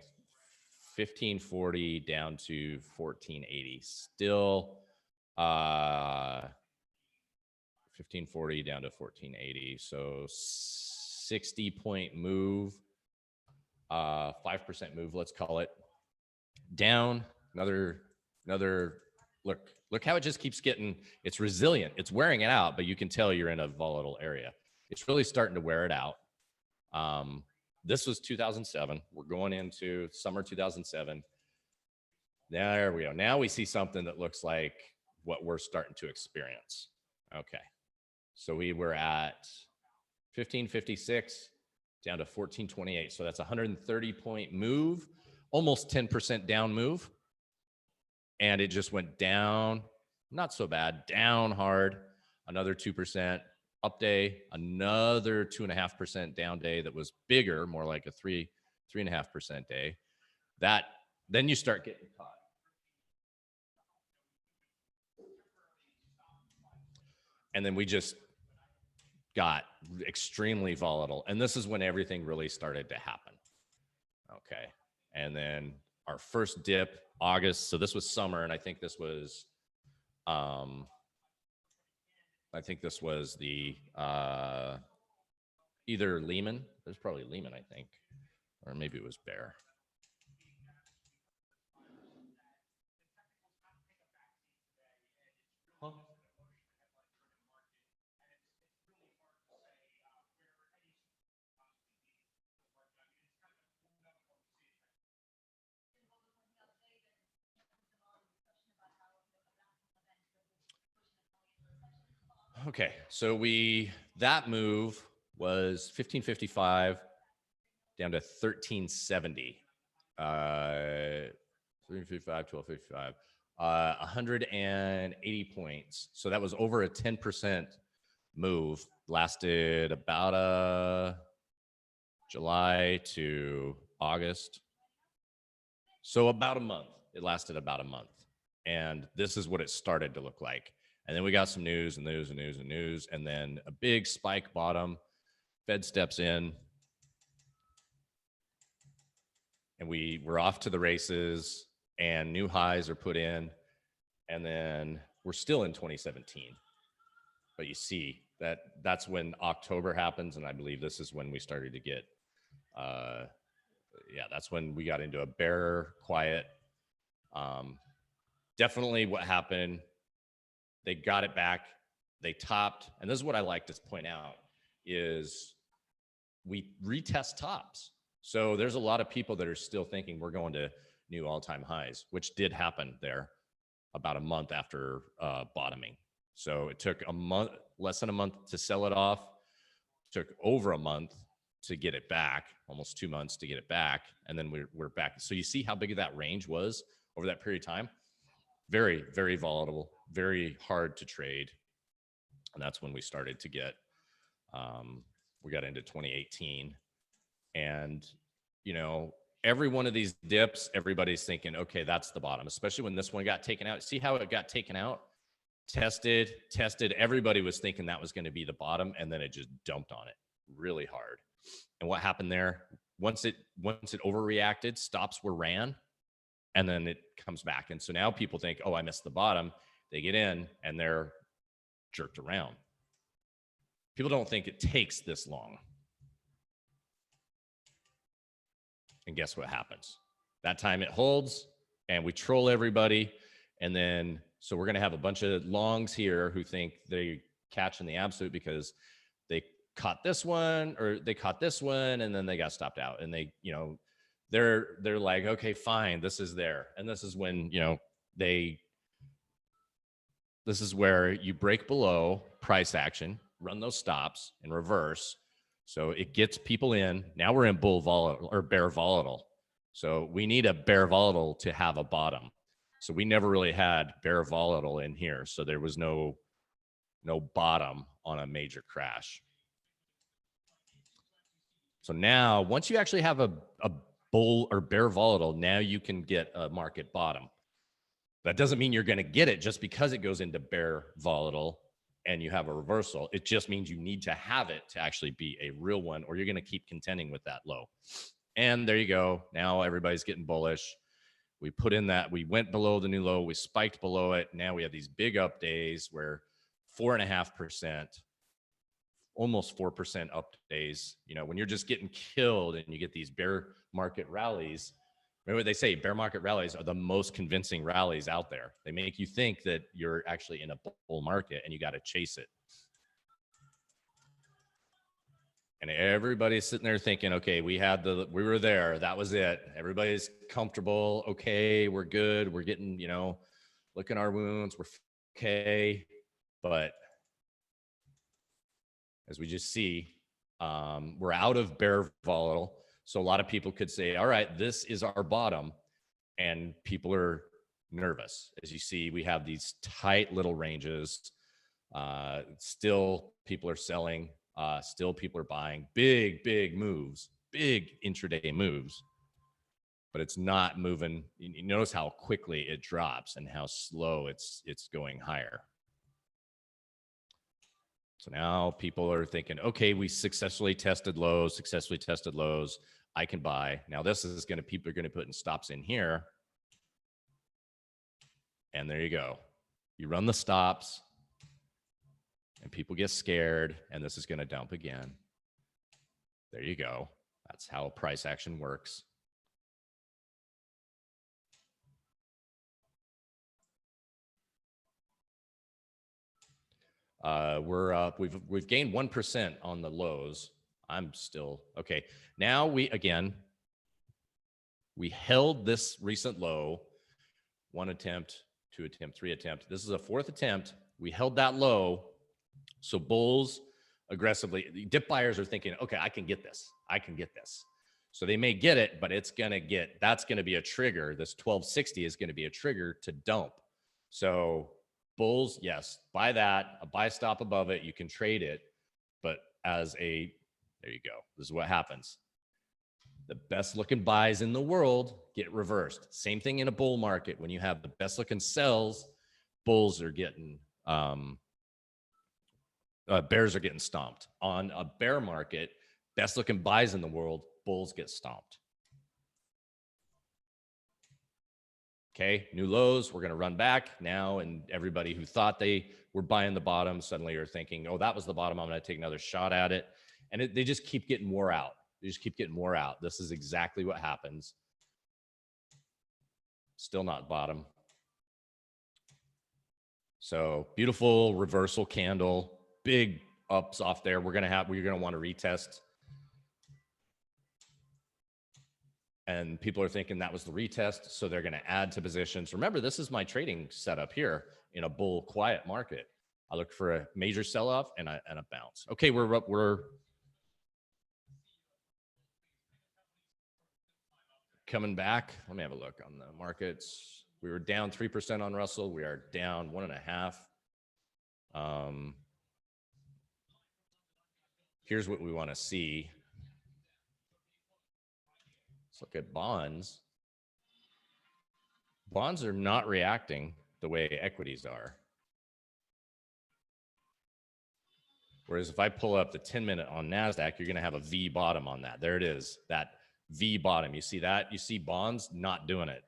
Speaker 1: 1540 down to 1480. Still 1540 down to 1480. So 60-point move, 5% move, let's call it. Down, another look how it just keeps getting, it's resilient. It's wearing it out, but you can tell you're in a volatile area. It's really starting to wear it out. This was 2007. We're going into summer 2007. There we go. Now we see something that looks like what we're starting to experience. Okay. So we were at 1556 down to 1428. So that's a 130-point move, almost 10% down move. And it just went down, not so bad, down hard, another 2%. Up day, another 2.5% down day that was bigger, more like a 3.5% day. That then you start getting caught. And then we just got extremely volatile. And this is when everything really started to happen. Okay. And then our first dip, August. So this was summer, and I think this was the either Lehman. It was probably Lehman, I think, or maybe it was Bear. Huh? Okay, so that move was 1555 down to 1370. 1355, 1255, 180 points. So that was over a 10% move. Lasted about July to August. So about a month. It lasted about a month. And this is what it started to look like. And then we got some news and news and news and news. And then a big spike bottom. Fed steps in. And we're off to the races. And new highs are put in. And then we're still in 2017. But you see that's when October happens. And I believe this is when we started to get, that's when we got into a bear quiet. Definitely what happened. They got it back. They topped. And this is what I like to point out is we retest tops. So there's a lot of people that are still thinking we're going to new all-time highs, which did happen there about a month after bottoming. So it took a month, less than a month to sell it off. It took over a month to get it back, almost 2 months to get it back. And then we're back. So you see how big that range was over that period of time? Very, very volatile, very hard to trade. And that's when we started to get, we got into 2018. And, every one of these dips, everybody's thinking, okay, that's the bottom, especially when this one got taken out. See how it got taken out? Tested. Everybody was thinking that was going to be the bottom, and then it just dumped on it really hard. And what happened there? Once it overreacted, stops were ran, and then it comes back. And so now people think, oh, I missed the bottom. They get in and they're jerked around. People don't think it takes this long. And guess what happens? That time it holds and we troll everybody. And then, so we're going to have a bunch of longs here who think they catch in the absolute because caught this one, or they caught this one, and then they got stopped out, and they, you know, they're like, okay, fine, this is there. And this is when, you know, this is where you break below price action, run those stops in reverse. So it gets people in. Now we're in bull volatile or bear volatile. So we need a bear volatile to have a bottom. So we never really had bear volatile in here. So there was no bottom on a major crash. So now once you actually have a bull or bear volatile, now you can get a market bottom. That doesn't mean you're going to get it just because it goes into bear volatile and you have a reversal. It just means you need to have it to actually be a real one, or you're going to keep contending with that low. And there you go. Now everybody's getting bullish. We put in that, we went below the new low, we spiked below it. Now we have these big up days where 4.5%, almost 4% up days. You know, when you're just getting killed and you get these bear market rallies, remember what they say, bear market rallies are the most convincing rallies out there. They make you think that you're actually in a bull market and you got to chase it. And everybody's sitting there thinking, okay, we were there. That was it. Everybody's comfortable. Okay, we're good. We're getting, you know, licking our wounds. We're okay. But as we just see, we're out of bear volatile. So a lot of people could say, all right, this is our bottom. And people are nervous. As you see, we have these tight little ranges. Still people are selling. Still people are buying. Big moves, big intraday moves. But it's not moving. You notice how quickly it drops and how slow it's going higher. So now people are thinking, okay, we successfully tested lows. I can buy. Now this is going to, people are going to put in stops in here. And there you go. You run the stops and people get scared and this is going to dump again. There you go. That's how price action works. We're up. We've gained 1% on the lows. I'm still okay. Now we held this recent low, 1 attempt, 2 attempt, 3 attempt. This is a 4th attempt. We held that low. So bulls aggressively, dip buyers are thinking, okay, I can get this. So they may get it, but that's going to be a trigger. This 1260 is going to be a trigger to dump. So bulls, yes, buy that, a buy stop above it. You can trade it, but there you go. This is what happens. The best looking buys in the world get reversed. Same thing in a bull market. When you have the best looking sells, bulls are getting, bears are getting stomped. On a bear market, best looking buys in the world, bulls get stomped. Okay, new lows, we're going to run back now. And everybody who thought they were buying the bottom suddenly are thinking, oh, that was the bottom. I'm going to take another shot at it. And they just keep getting wore out. This is exactly what happens. Still not bottom. So beautiful reversal candle, big ups off there. We're going to want to retest. And people are thinking that was the retest, so they're going to add to positions. Remember, this is my trading setup here in a bull quiet market. I look for a major sell-off and a bounce. Okay, we're coming back. Let me have a look on the markets. We were down 3% on Russell. We are down 1.5. Here's what we want to see. Let's look at bonds. Bonds are not reacting the way equities are. Whereas if I pull up the 10-minute on NASDAQ, you're going to have a V bottom on that. There it is, that V bottom. You see that? You see bonds not doing it.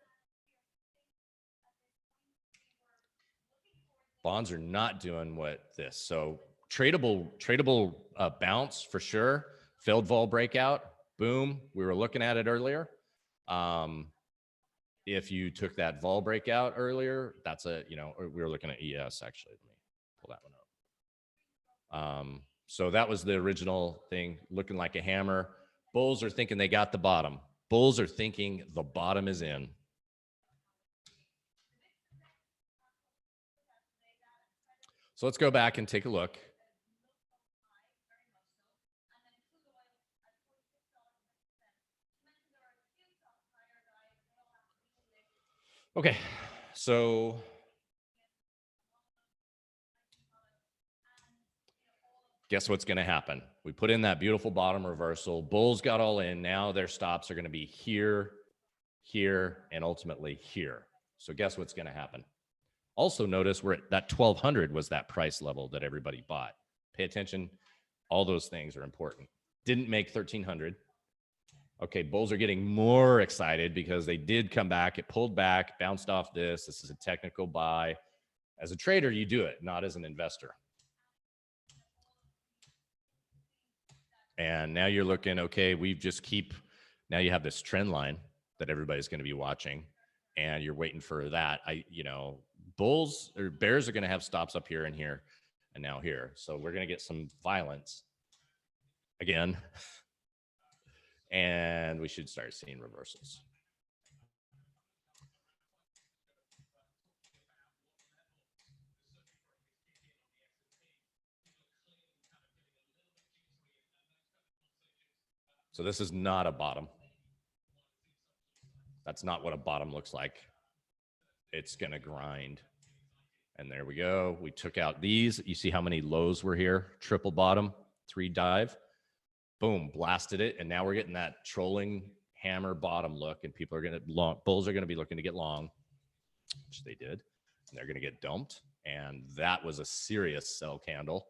Speaker 1: Bonds are not doing what this. So tradable bounce for sure. Failed vol breakout. Boom. We were looking at it earlier. If you took that vol breakout earlier, that's we were looking at ES actually. Let me pull that one up. So that was the original thing, looking like a hammer. Bulls are thinking they got the bottom. Bulls are thinking the bottom is in. So let's go back and take a look. Okay, so guess what's going to happen? We put in that beautiful bottom reversal. Bulls got all in. Now their stops are going to be here, here, and ultimately here. So guess what's going to happen? Also notice we're at that 1200 was that price level that everybody bought. Pay attention. All those things are important. Didn't make 1300. Okay, bulls are getting more excited because they did come back. It pulled back, bounced off this. This is a technical buy. As a trader, you do it, not as an investor. And now you're looking, okay, now you have this trend line that everybody's going to be watching, and you're waiting for that. Bulls or bears are going to have stops up here and here and now here. So we're going to get some violence again. And we should start seeing reversals. So this is not a bottom. That's not what a bottom looks like. It's going to grind. And there we go. We took out these. You see how many lows were here? Triple bottom, 3 dive. Boom, blasted it. And now we're getting that trolling hammer bottom look, and people are going to bulls are going to be looking to get long, which they did. And they're going to get dumped. And that was a serious sell candle.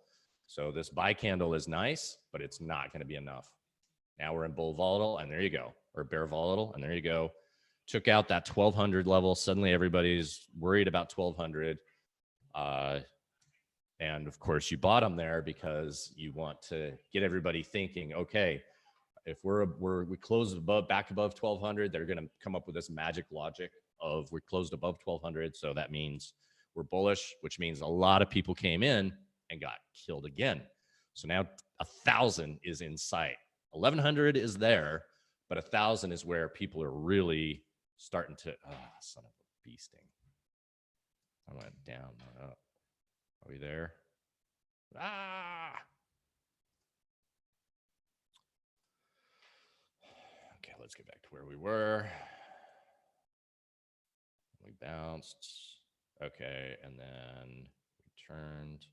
Speaker 1: So this buy candle is nice, but it's not going to be enough. Now we're in bull volatile, and there you go, or bear volatile, and there you go. Took out that 1200 level. Suddenly everybody's worried about 1200. And of course you bought them there because you want to get everybody thinking, okay, if we closed back above 1200, they're going to come up with this magic logic of we closed above 1200. So that means we're bullish, which means a lot of people came in and got killed again. So now 1000 is in sight. 1100 is there, but 1000 is where people are really starting to, son of a bee sting. I went down, not up. Are we there? Okay, let's get back to where we were. We bounced. Okay, and then we turned.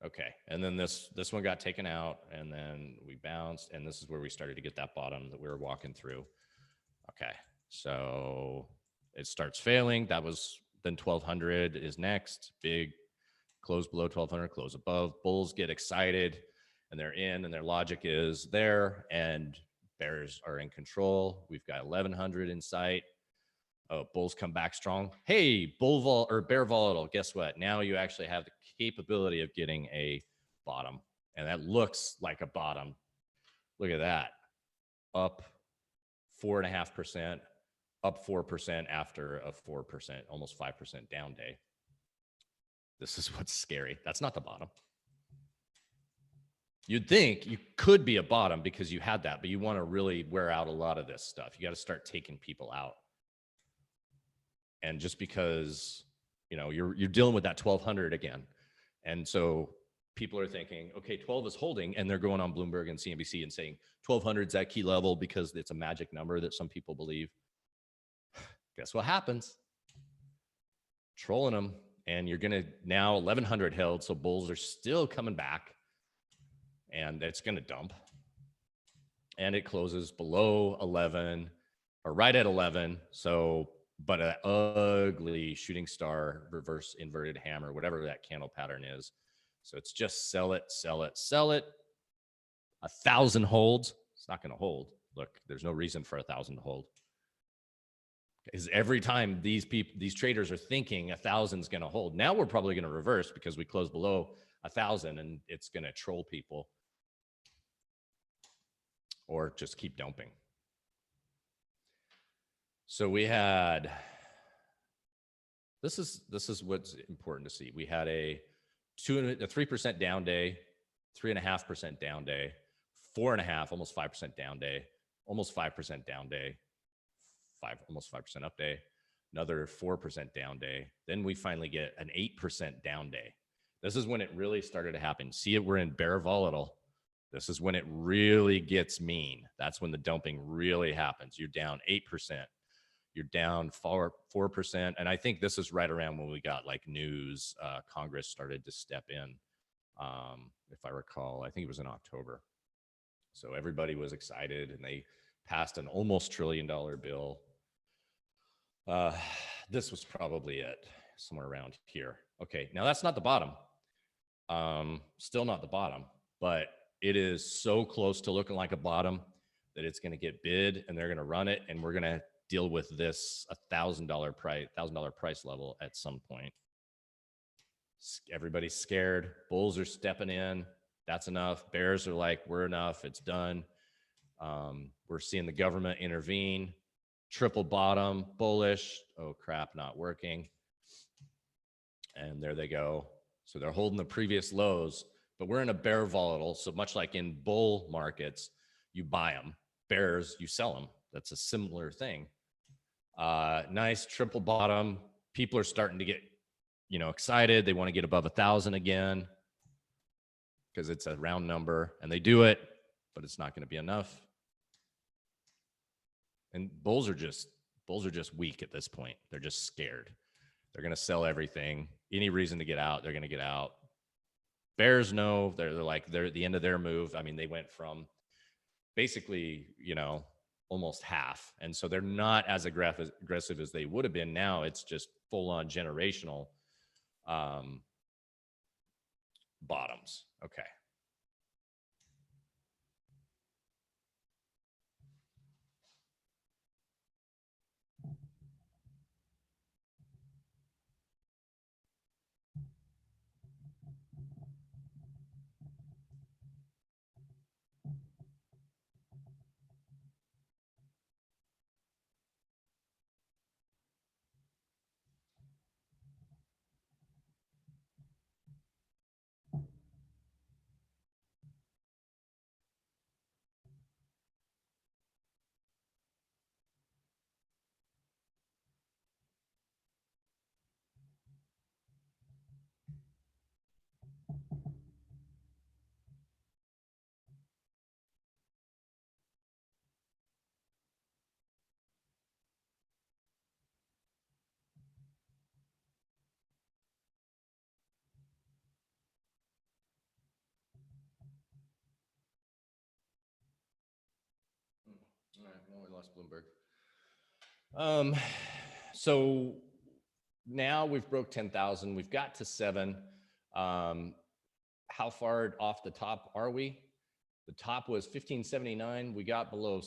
Speaker 1: Okay, and then this one got taken out, and then we bounced, and this is where we started to get that bottom that we were walking through. Okay, so it starts failing. That was then 1200 is next. Big close below 1200, close above. Bulls get excited, and they're in, and their logic is there, and bears are in control. We've got 1100 in sight. Bulls come back strong. Hey, bear volatile. Guess what? Now you actually have the capability of getting a bottom, and that looks like a bottom. Look at that. Up 4.5%, up 4% after a 4%, almost 5% down day. This is what's scary. That's not the bottom. You'd think you could be a bottom because you had that, but you want to really wear out a lot of this stuff. You got to start taking people out. And just because, you're dealing with that 1200 again. And so people are thinking, okay, 12 is holding, and they're going on Bloomberg and CNBC and saying 1200 is that key level because it's a magic number that some people believe. Guess what happens? Trolling them, and you're going to now 1100 held. So bulls are still coming back, and it's going to dump. And it closes below 11 or right at 11. So, but an ugly shooting star, reverse inverted hammer, whatever that candle pattern is. So it's just sell it, sell it, sell it. 1000 holds. It's not going to hold. Look, there's no reason for 1000 to hold. Because every time these traders are thinking 1000 is going to hold. Now we're probably going to reverse because we close below 1000, and it's going to troll people or just keep dumping. So we had, this is what's important to see. We had a a 3% down day, 3.5% down day, 4.5%, almost 5% down day, almost 5% down day, almost 5% up day, another 4% down day. Then we finally get an 8% down day. This is when it really started to happen. See it, we're in bear volatile. This is when it really gets mean. That's when the dumping really happens. You're down 8%. You're down 4%. And I think this is right around when we got like news. Congress started to step in. If I recall, I think it was in October. So everybody was excited and they passed an almost $1 trillion bill. This was probably it, somewhere around here. Okay, now that's not the bottom. Still not the bottom, but it is so close to looking like a bottom that it's going to get bid and they're going to run it, and we're going to deal with this $1,000 price level at some point. Everybody's scared. Bulls are stepping in. That's enough. Bears are like, we're enough. It's done. We're seeing the government intervene. Triple bottom, bullish. Oh crap, not working. And there they go. So they're holding the previous lows, but we're in a bear volatile. So much like in bull markets, you buy them. Bears, you sell them. That's a similar thing. Nice triple bottom. People are starting to get, excited. They want to get above 1,000 again because it's a round number, and they do it, but it's not going to be enough. And bulls are just weak at this point. They're just scared. They're going to sell everything. Any reason to get out, they're going to get out. Bears know they're at the end of their move. I mean, they went from basically, almost half. And so they're not as aggressive as they would have been. Now it's just full on generational bottoms. Okay. All right, well, we lost Bloomberg. So now we've broke 10,000. We've got to 7. How far off the top are we? The top was 1579. We got below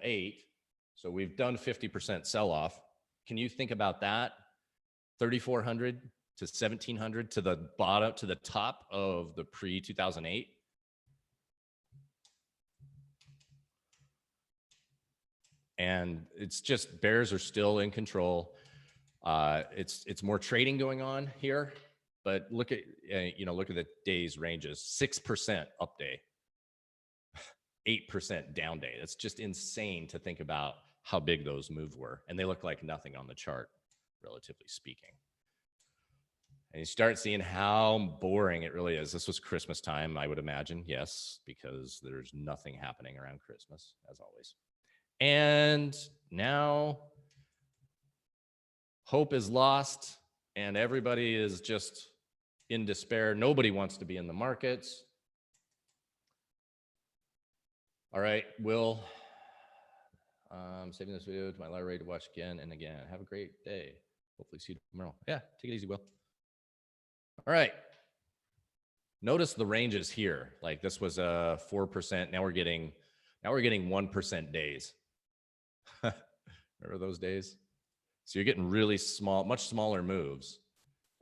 Speaker 1: 8. So we've done 50% sell off. Can you think about that? 3,400 to 1,700 to the bottom, to the top of the pre-2008. And it's just bears are still in control. It's more trading going on here, but look at look at the days ranges. 6% up day, 8% down day. That's just insane to think about how big those moves were, and they look like nothing on the chart, relatively speaking. And you start seeing how boring it really is. This was Christmas time, I would imagine. Yes, because there's nothing happening around Christmas, as always. And now hope is lost and everybody is just in despair. Nobody wants to be in the markets. All right, Will, I'm saving this video to my library to watch again and again. Have a great day. Hopefully see you tomorrow. Yeah, take it easy, Will. All right. Notice the ranges here. Like this was a 4%. Now we're getting 1% days. Remember those days? So you're getting really small, much smaller moves.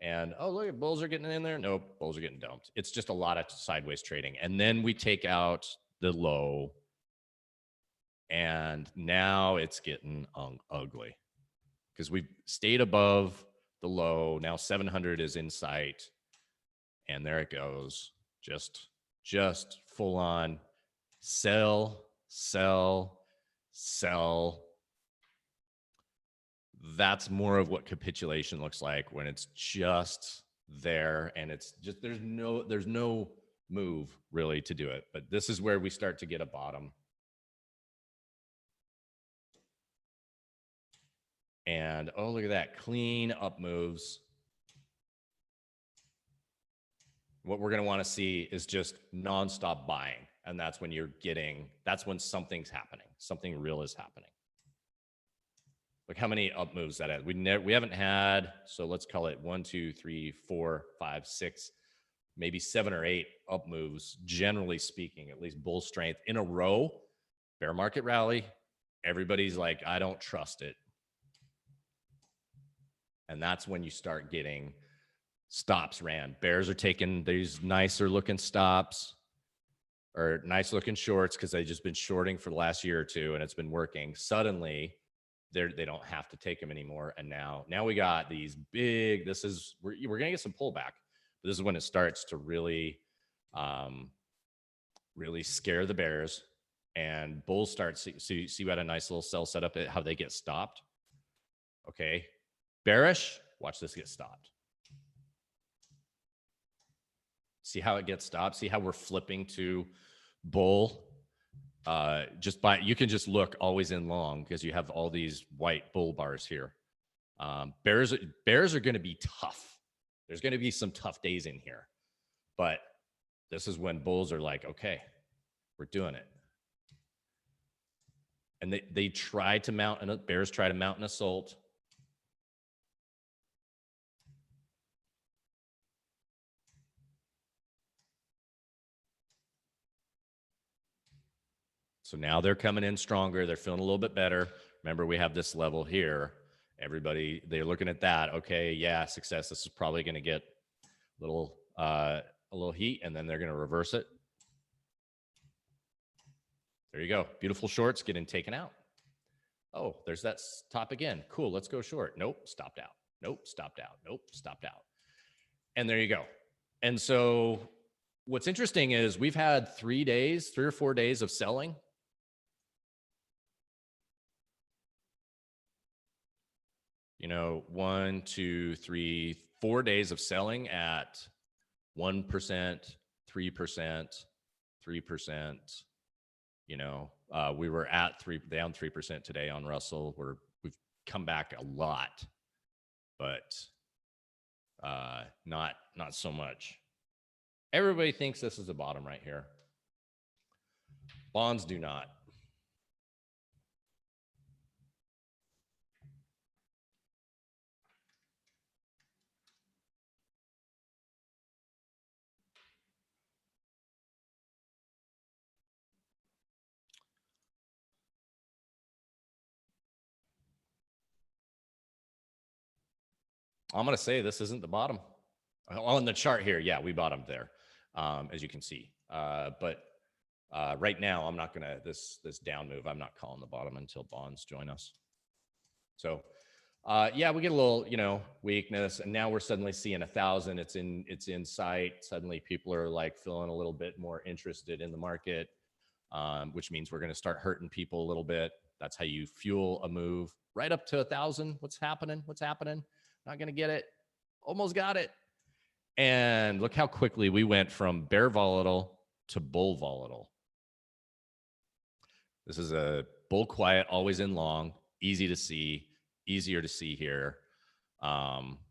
Speaker 1: And oh, look at bulls are getting in there. Nope, bulls are getting dumped. It's just a lot of sideways trading. And then we take out the low. And now it's getting ugly because we've stayed above the low. Now 700 is in sight. And there it goes. Just full on sell, sell, sell. That's more of what capitulation looks like when it's just there and it's just there's no move really to do it. But this is where we start to get a bottom. And oh, look at that, clean up moves. What we're going to want to see is just nonstop buying. And that's when that's when something's happening. Something real is happening. Look how many up moves that is. We haven't had, so let's call it 1, 2, 3, 4, 5, 6, maybe 7 or 8 up moves, generally speaking, at least bull strength in a row. Bear market rally. Everybody's like, I don't trust it. And that's when you start getting stops ran. Bears are taking these nicer looking stops or nice looking shorts because they've just been shorting for the last year or two and it's been working. Suddenly, they don't have to take them anymore. And now we got these big, we're going to get some pullback, but this is when it starts to really, really scare the bears and bulls start. See, we had a nice little sell setup at how they get stopped. Okay. Bearish, watch this get stopped. See how it gets stopped. See how we're flipping to bull. You can just look always in long because you have all these white bull bars here. Bears are going to be tough. There's going to be some tough days in here, but this is when bulls are like, okay, we're doing it. And bears try to mount an assault. So now they're coming in stronger. They're feeling a little bit better. Remember, we have this level here. Everybody, they're looking at that. Okay, yeah, success. This is probably going to get a little heat, and then they're going to reverse it. There you go. Beautiful shorts getting taken out. Oh, there's that top again. Cool, let's go short. Nope, stopped out. Nope, stopped out. Nope, stopped out. And there you go. And so what's interesting is we've had 3 or 4 days of selling. You know, 1, 2, 3, 4 days of selling at 1%, 3%, 3%. You know, we were at down 3% today on Russell. We've come back a lot, but not so much. Everybody thinks this is the bottom right here. Bonds do not. I'm going to say this isn't the bottom. On the chart here, yeah, we bottomed there, as you can see. But right now, I'm not going to, this down move, I'm not calling the bottom until bonds join us. So, yeah, we get a little, weakness, and now we're suddenly seeing 1,000. It's in sight. Suddenly people are like feeling a little bit more interested in the market, which means we're going to start hurting people a little bit. That's how you fuel a move right up to 1,000. What's happening? Not going to get it. Almost got it. And look how quickly we went from bear volatile to bull volatile. This is a bull quiet, always in long, easy to see, easier to see here,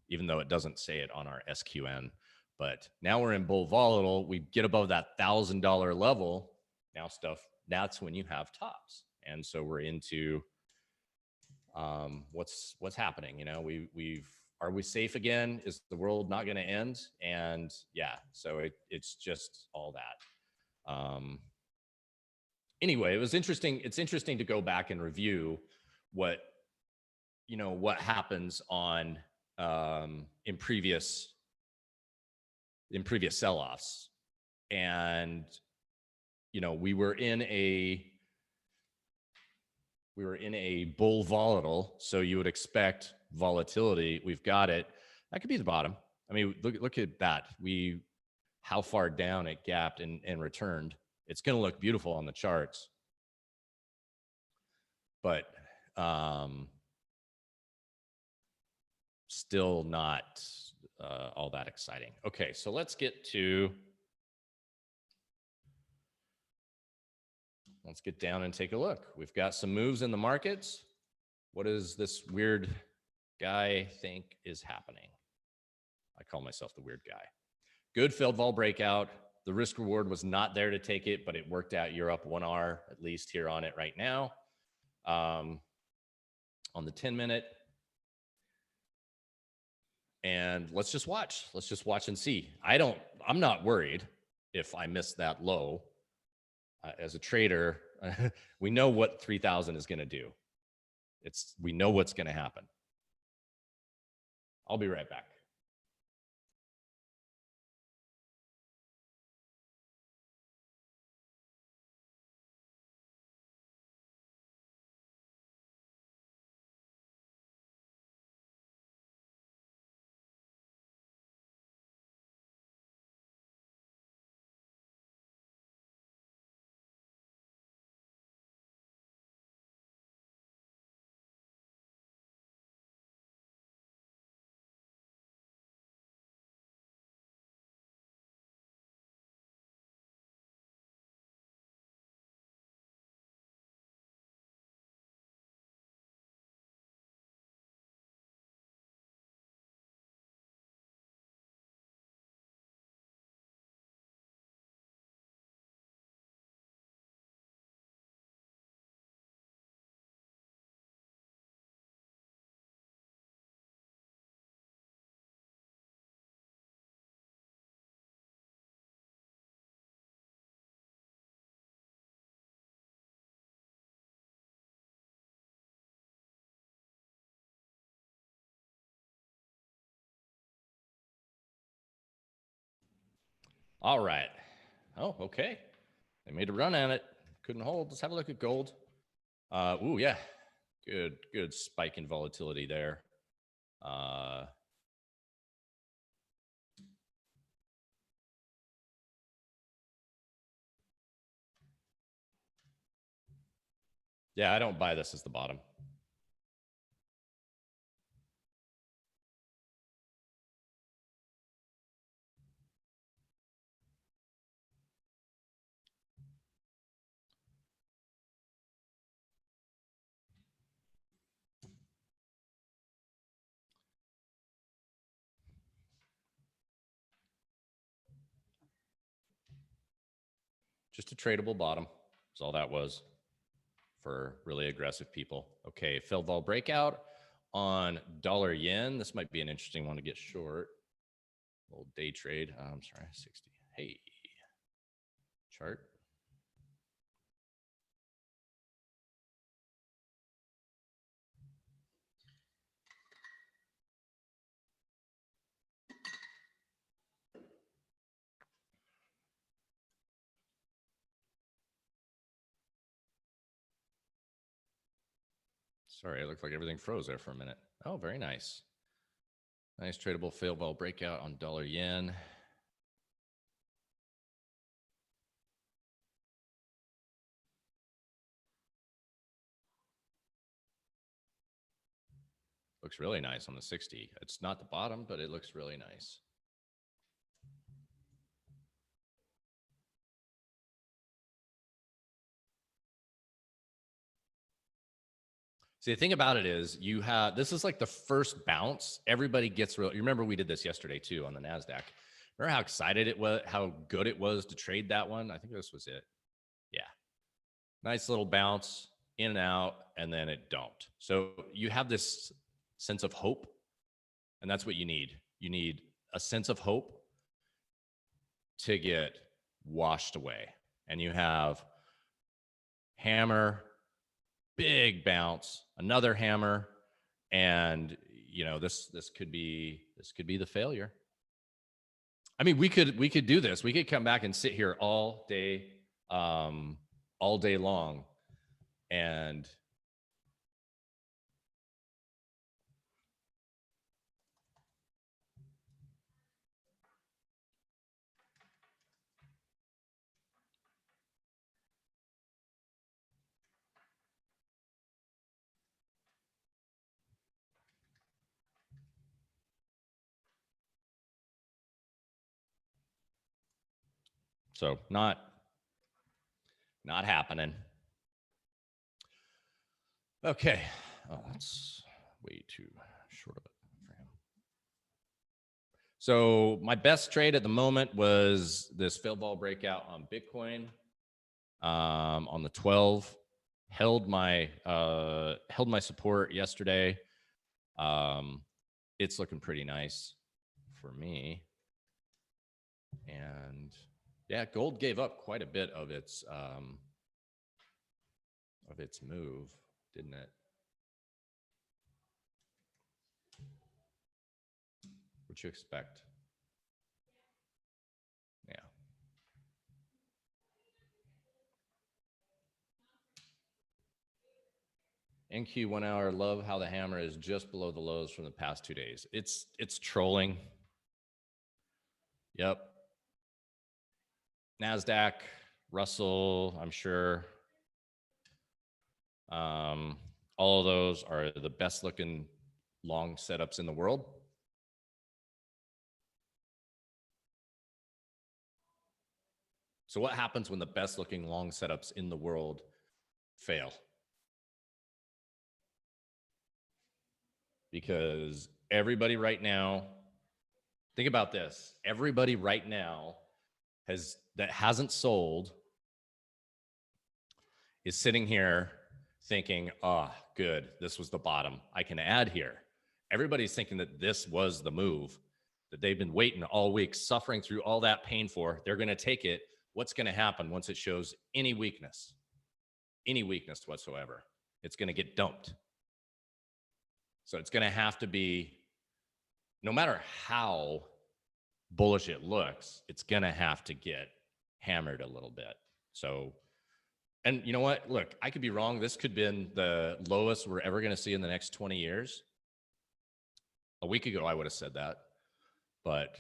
Speaker 1: even though it doesn't say it on our SQN. But now we're in bull volatile. We get above that $1,000 level. Now that's when you have tops. And so we're into what's happening. Are we safe again? Is the world not going to end? And yeah, so it's just all that. Anyway, it was interesting. It's interesting to go back and review what happens on in previous sell-offs. And we were in a bull volatile, so you would expect volatility. We've got it, That could be the bottom. I mean, look at that. How far down it gapped and returned. It's going to look beautiful on the charts, but still not all that exciting. Okay, so let's get down and take a look. We've got some moves in the markets. What does this weird guy think is happening? I call myself the weird guy. Good failed vol breakout. The risk reward was not there to take it, but it worked out. You're up 1R at least here on it right now. On the 10-minute. And let's just watch. Let's just watch and see. I'm not worried if I miss that low. As a trader, we know what 3,000 is going to do. We know what's going to happen. I'll be right back. All right. Oh, okay. They made a run at it. Couldn't hold. Let's have a look at gold. Ooh, yeah. Good spike in volatility there. Yeah, I don't buy this as the bottom. Just a tradable bottom is all that was for really aggressive people. Okay, failed vol breakout on dollar yen. This might be an interesting one to get short. Little day trade. I'm sorry, 60. Hey, chart. Sorry, it looked like everything froze there for a minute. Oh, very nice. Nice tradable failed vol breakout on dollar yen. Looks really nice on the 60. It's not the bottom, but it looks really nice. See, the thing about it is this is like the first bounce. Everybody gets real. You remember we did this yesterday too on the NASDAQ. Remember how excited it was, how good it was to trade that one? I think this was it. Yeah. Nice little bounce in and out, and then it dumped. So you have this sense of hope, and that's what you need. You need a sense of hope to get washed away. And you have hammer, big bounce, another hammer, and this could be the failure. I mean, we could do this. We could come back and sit here all day long, and So not happening. Okay. Oh, that's way too short of it for him. So my best trade at the moment was this failed vol breakout on Bitcoin on the 12. Held my support yesterday. It's looking pretty nice for me. And yeah, gold gave up quite a bit of its move, didn't it? What you expect? Yeah. NQ 1 hour, love how the hammer is just below the lows from the past 2 days. It's trolling. Yep. NASDAQ, Russell, I'm sure. All of those are the best looking long setups in the world. So what happens when the best looking long setups in the world fail? Because everybody right now, think about this. Everybody right now that hasn't sold is sitting here thinking, oh, good, this was the bottom. I can add here. Everybody's thinking that this was the move that they've been waiting all week, suffering through all that pain for. They're going to take it. What's going to happen once it shows any weakness whatsoever? It's going to get dumped. So it's going to have to be, no matter how bullish it looks, it's going to have to get hammered a little bit. So, and you know what? Look, I could be wrong. This could have been the lowest we're ever going to see in the next 20 years. A week ago, I would have said that. But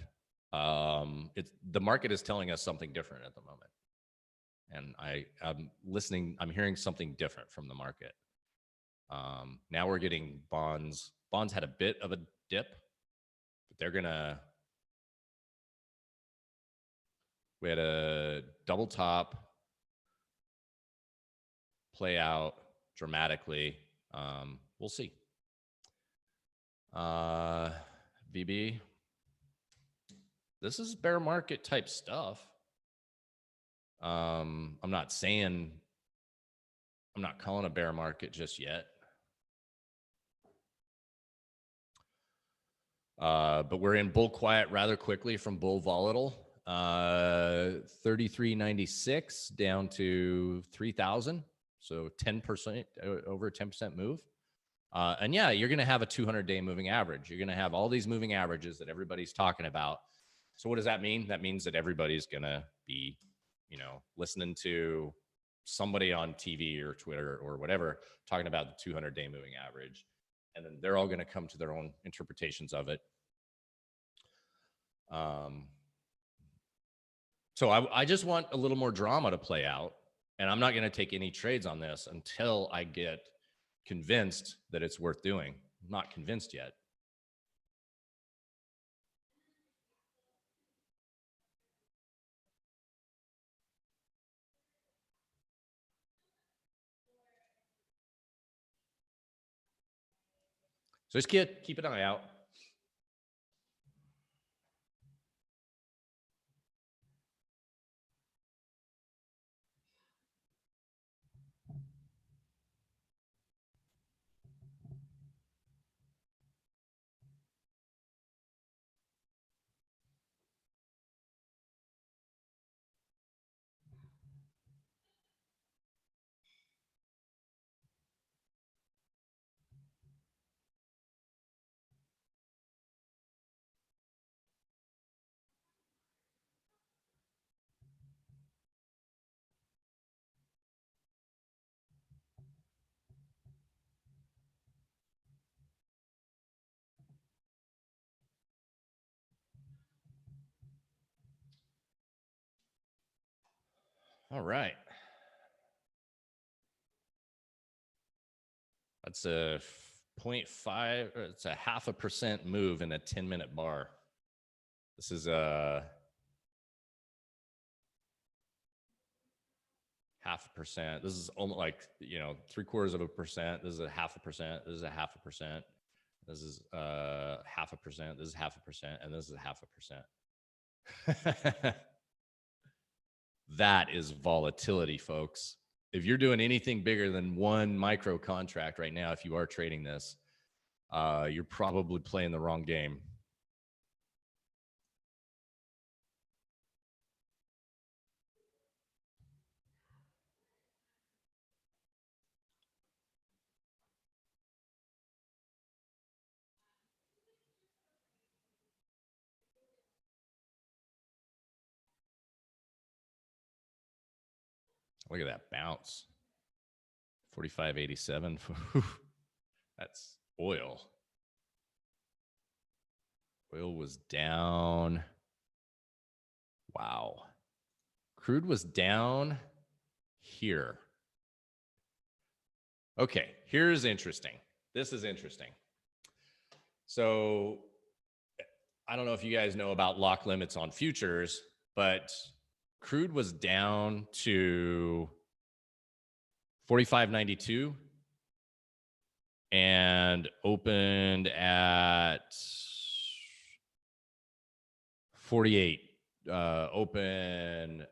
Speaker 1: the market is telling us something different at the moment. And I'm listening, I'm hearing something different from the market. Now we're getting bonds. Bonds had a bit of a dip, but we had a double top play out dramatically. We'll see. VB, this is bear market type stuff. I'm not calling a bear market just yet. But we're in bull quiet rather quickly from bull volatile. 33.96 down to 3,000. So 10%, over a 10% move. And yeah, you're going to have a 200-day moving average. You're going to have all these moving averages that everybody's talking about. So what does that mean? That means that everybody's going to be, listening to somebody on TV or Twitter or whatever talking about the 200-day moving average. And then they're all going to come to their own interpretations of it. So I just want a little more drama to play out. And I'm not going to take any trades on this until I get convinced that it's worth doing. I'm not convinced yet. So just keep an eye out. All right. That's a 0.5, it's a 0.5% move in a 10-minute bar. This is 0.5%. This is almost like, you know, 0.75%. This is a 0.5%. This is a 0.5%. This is 0.5%. This is 0.5%. And this is 0.5%. That is volatility, folks. If you're doing anything bigger than one micro contract right now, if you are trading this, you're probably playing the wrong game. Look at that bounce. 45.87. That's oil. Oil was down. Wow. Crude was down here. Okay, here's interesting. This is interesting. So I don't know if you guys know about lock limits on futures, but crude was down to 45.92 and opened at 48. Open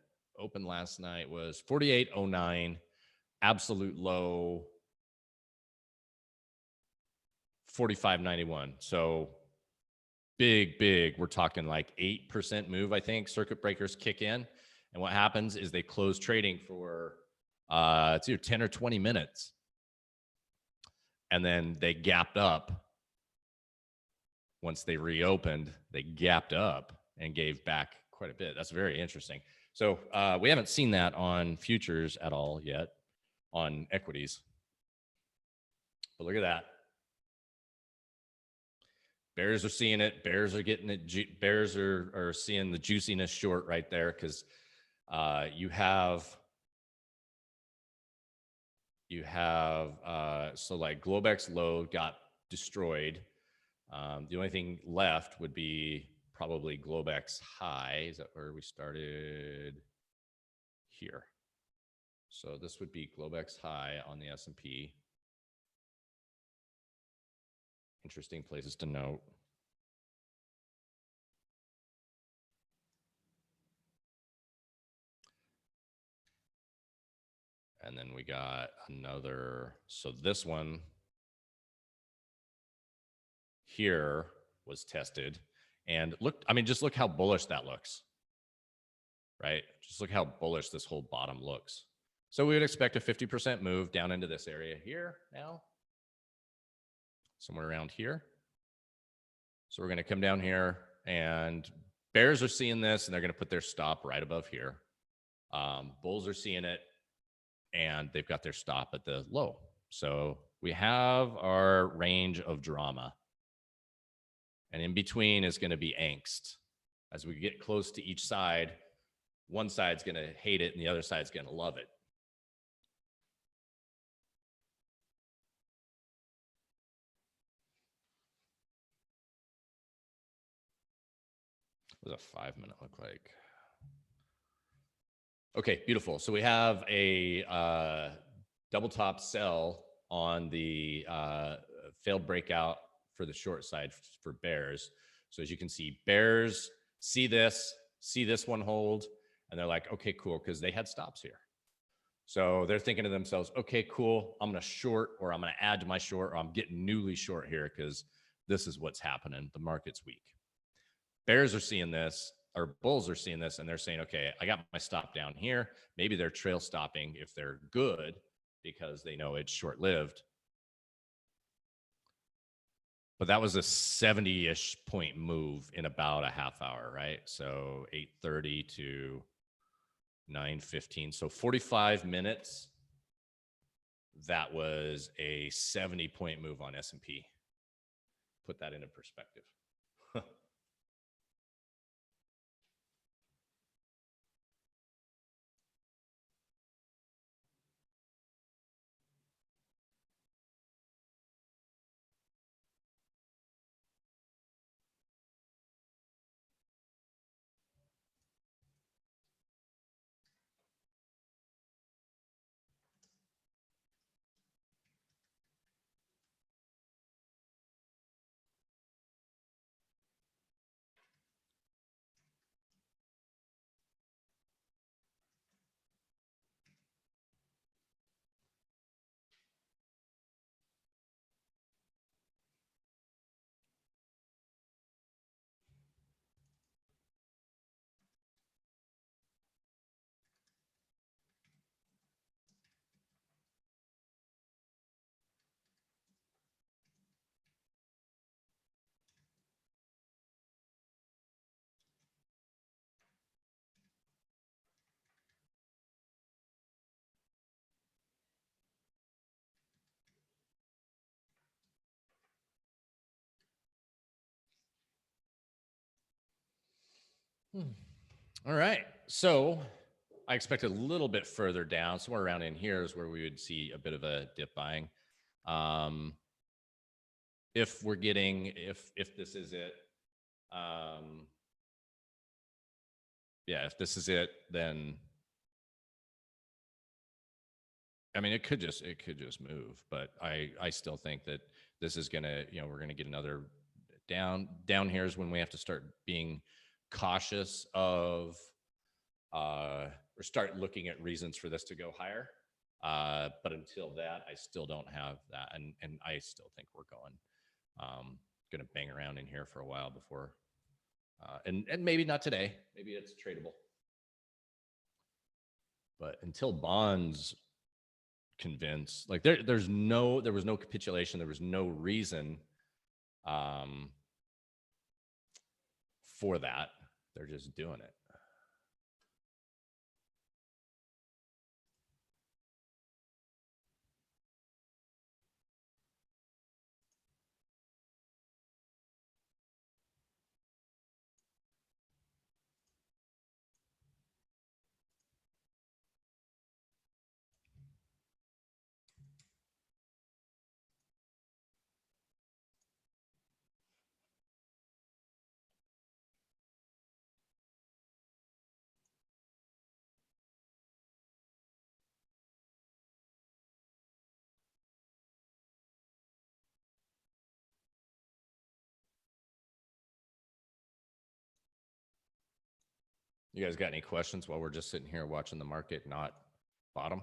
Speaker 1: last night was 48.09. Absolute low 45.91. So big. We're talking like 8% move, I think. Circuit breakers kick in. And what happens is they close trading for it's either 10 or 20 minutes. And then they gapped up. Once they reopened, they gapped up and gave back quite a bit. That's very interesting. So we haven't seen that on futures at all yet, on equities. But look at that. Bears are seeing it. Bears are getting it. Bears are seeing the juiciness short right there because you have so like Globex low got destroyed. The only thing left would be probably Globex high. Is that where we started? Here. So this would be Globex high on the S&P. Interesting places to note. And then we got another, so this one here was tested. And look, I mean, just look how bullish that looks, right? Just look how bullish this whole bottom looks. So we would expect a 50% move down into this area here now, somewhere around here. So we're going to come down here, and bears are seeing this, and they're going to put their stop right above here. Bulls are seeing it, and they've got their stop at the low. So we have our range of drama. And in between is going to be angst. As we get close to each side, one side's going to hate it and the other side's going to love it. What does a 5 minute look like? Okay, beautiful. So we have a double top sell on the failed breakout for the short side for bears. So as you can see, bears see this one hold, and they're like, okay, cool, because they had stops here. So they're thinking to themselves, okay, cool, I'm going to short, or I'm going to add to my short, or I'm getting newly short here because this is what's happening. The market's weak. Bears are seeing this, or bulls are seeing this, and they're saying, okay, I got my stop down here. Maybe they're trail stopping if they're good because they know it's short-lived. But that was a 70-ish point move in about a half hour, right? So 8:30 to 9:15. So 45 minutes. That was a 70-point move on S&P. Put that into perspective. All right. So I expect a little bit further down, somewhere around in here is where we would see a bit of a dip buying. Um, if we're getting, if this is it, um, yeah, if this is it, then I mean, it could just move, but I still think that this is gonna, we're gonna get another down here is when we have to start being cautious of or start looking at reasons for this to go higher. But until that, I still don't have that, and I still think we're going to bang around in here for a while before, and maybe not today. Maybe it's tradable, but until bonds convince, like there was no capitulation, there was no reason um, for that. They're just doing it. You guys got any questions while we're just sitting here watching the market not bottom?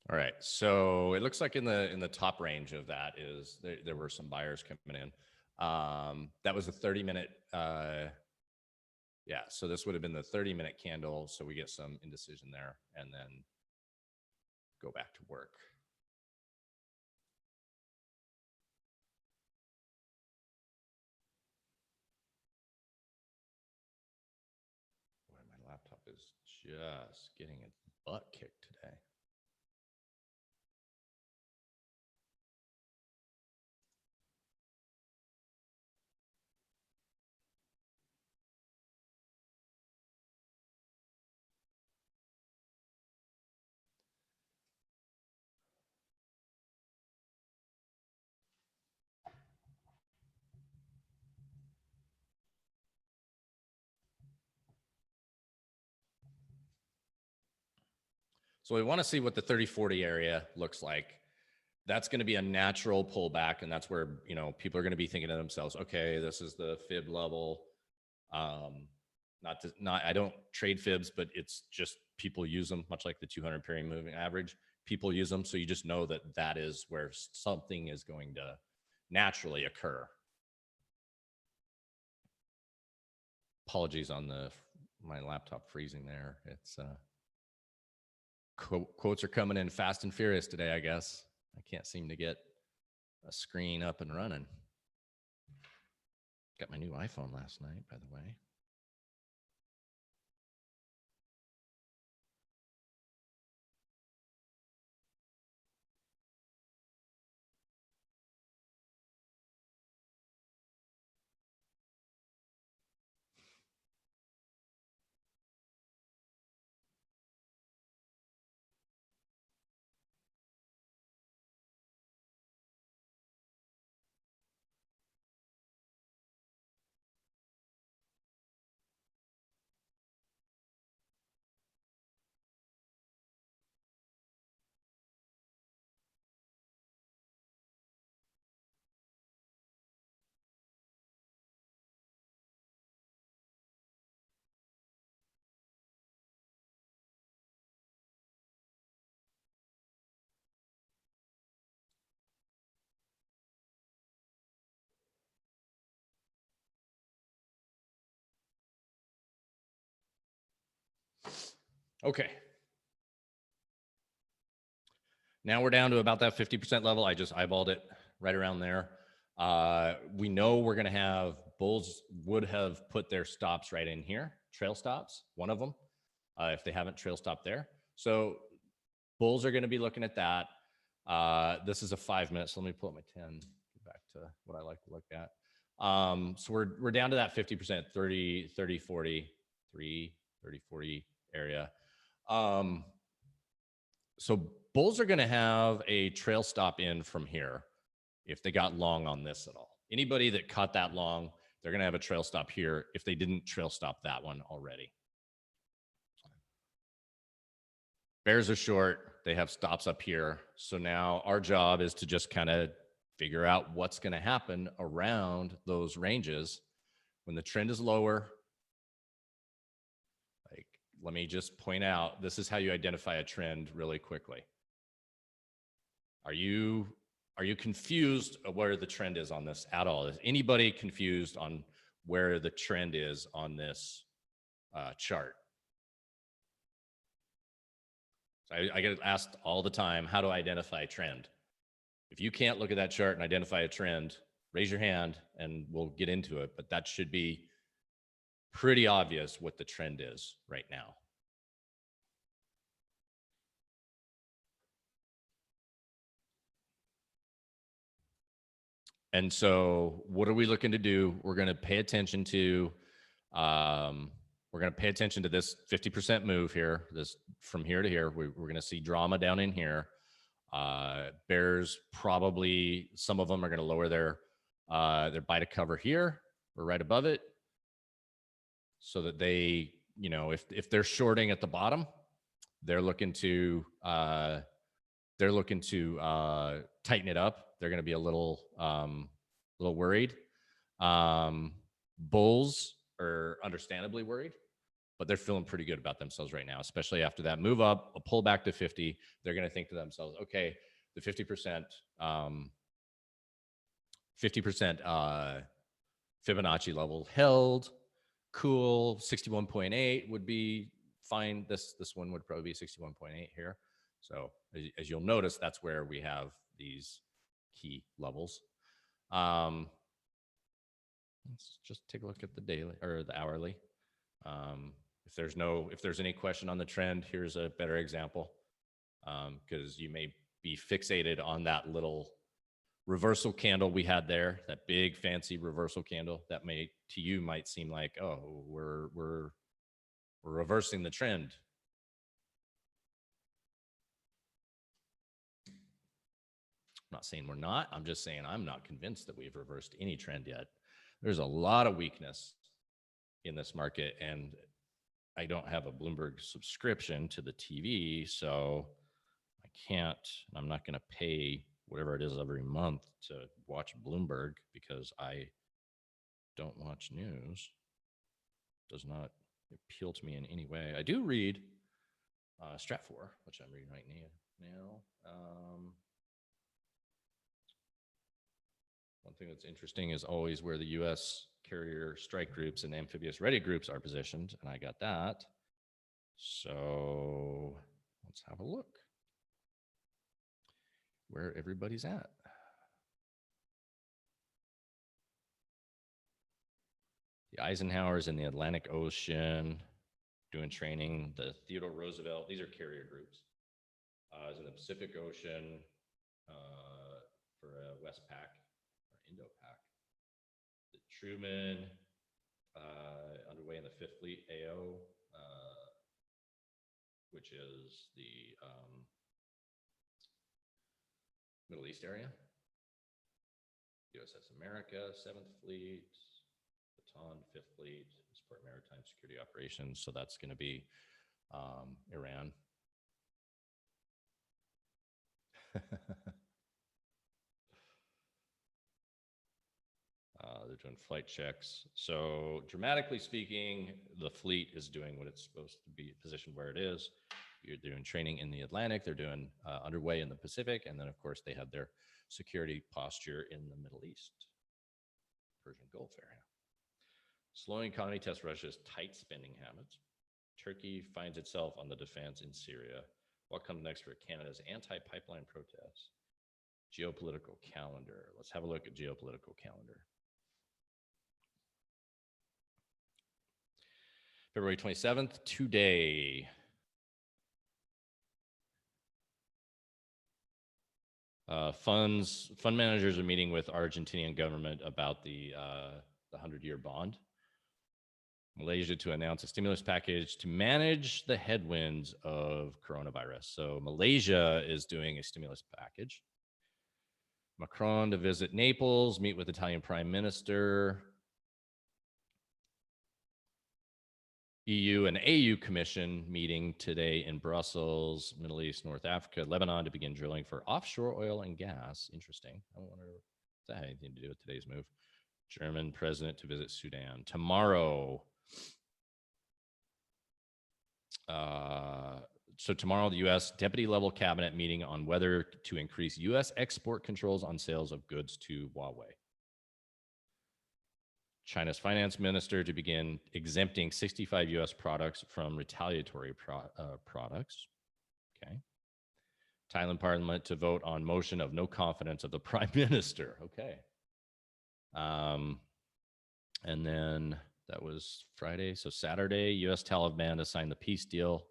Speaker 1: All right. So it looks like in the top range of that is there were some buyers coming in. That was a 30-minute. Yeah. So this would have been the 30-minute candle. So we get some indecision there, and then go back to work. Boy, my laptop is just getting its butt kicked today. So we want to see what the 30-40 area looks like. That's going to be a natural pullback, and that's where people are going to be thinking to themselves, okay, this is the fib level. Not I don't trade fibs, but it's just people use them, much like the 200 period moving average. People use them, so you just know that that is where something is going to naturally occur. Apologies on my laptop freezing there. It's quotes are coming in fast and furious today, I guess. I can't seem to get a screen up and running. Got my new iPhone last night, by the way. Okay. Now we're down to about that 50% level. I just eyeballed it right around there. We know we're going to have bulls would have put their stops right in here, trail stops, one of them, if they haven't trail stopped there. So bulls are going to be looking at that. This is a 5 minute. So let me pull up my 10, get back to what I like to look at. So we're down to that 50%, 30, 30, 40, 30, 40 area. So bulls are going to have a trail stop in from here if they got long on this at all. Anybody that caught that long, they're going to have a trail stop here if they didn't trail stop that one already. Bears are short. They have stops up here. So now our job is to just kind of figure out what's going to happen around those ranges when the trend is lower. Like, let me just point out, this is how you identify a trend really quickly. Are you confused where the trend is on this at all? Is anybody confused on where the trend is on this chart? So I get asked all the time, how to identify a trend. If you can't look at that chart and identify a trend, raise your hand and we'll get into it. But that should be pretty obvious what the trend is right now. And so what are we looking to do? We're going to pay attention to this 50% move here, this from here to here. We're going to see drama down in here. Bears probably, some of them are going to lower their buy to cover here or right above it, so that they, you know, if they're shorting at the bottom, they're looking to tighten it up. They're going to be a little worried. Bulls are understandably worried, but they're feeling pretty good about themselves right now, especially after that move up, a pull back to 50. They're going to think to themselves, okay, the 50% Fibonacci level held, cool. 61.8 would be fine. This one would probably be 61.8 here. So as you'll notice, that's where we have these key levels. Let's just take a look at the daily or the hourly. If there's any question on the trend, here's a better example, because you may be fixated on that little reversal candle we had there, that big fancy reversal candle that to you might seem like, oh, we're reversing the trend. I'm not saying we're not. I'm just saying I'm not convinced that we've reversed any trend yet. There's a lot of weakness in this market, and I don't have a Bloomberg subscription to the TV, so I can't, and I'm not going to pay whatever it is every month to watch Bloomberg because I don't watch news. It does not appeal to me in any way. I do read Stratfor, which I'm reading right now. One thing that's interesting is always where the U.S. carrier strike groups and amphibious ready groups are positioned, and I got that. So let's have a look where everybody's at. The Eisenhower's in the Atlantic Ocean doing training. The Theodore Roosevelt, these are carrier groups, is in the Pacific Ocean for Westpac or Indo-Pac. The Truman underway in the Fifth Fleet AO, which is the Middle East area. USS America, 7th Fleet, Bataan, 5th Fleet, support maritime security operations. So that's going to be Iran. They're doing flight checks. So dramatically speaking, the fleet is doing what it's supposed to be, positioned where it is. You're doing training in the Atlantic. They're doing underway in the Pacific. And then, of course, they have their security posture in the Middle East, Persian Gulf area. Slowing economy tests Russia's tight spending habits. Turkey finds itself on the defense in Syria. What comes next for Canada's anti-pipeline protests? Geopolitical calendar. Let's have a look at geopolitical calendar. February 27th, today. Fund managers are meeting with Argentinian government about the 100-year bond. Malaysia to announce a stimulus package to manage the headwinds of coronavirus. So Malaysia is doing a stimulus package. Macron to visit Naples, meet with Italian Prime Minister. EU and AU Commission meeting today in Brussels, Middle East, North Africa, Lebanon to begin drilling for offshore oil and gas. Interesting. I wonder if that had anything to do with today's move. German president to visit Sudan tomorrow. So tomorrow, the U.S. deputy level cabinet meeting on whether to increase U.S. export controls on sales of goods to Huawei. China's finance minister to begin exempting 65 U.S. products from retaliatory products. Okay. Thailand parliament to vote on motion of no confidence of the prime minister. Okay. And then that was Friday. So Saturday, U.S. Taliban to sign the peace deal.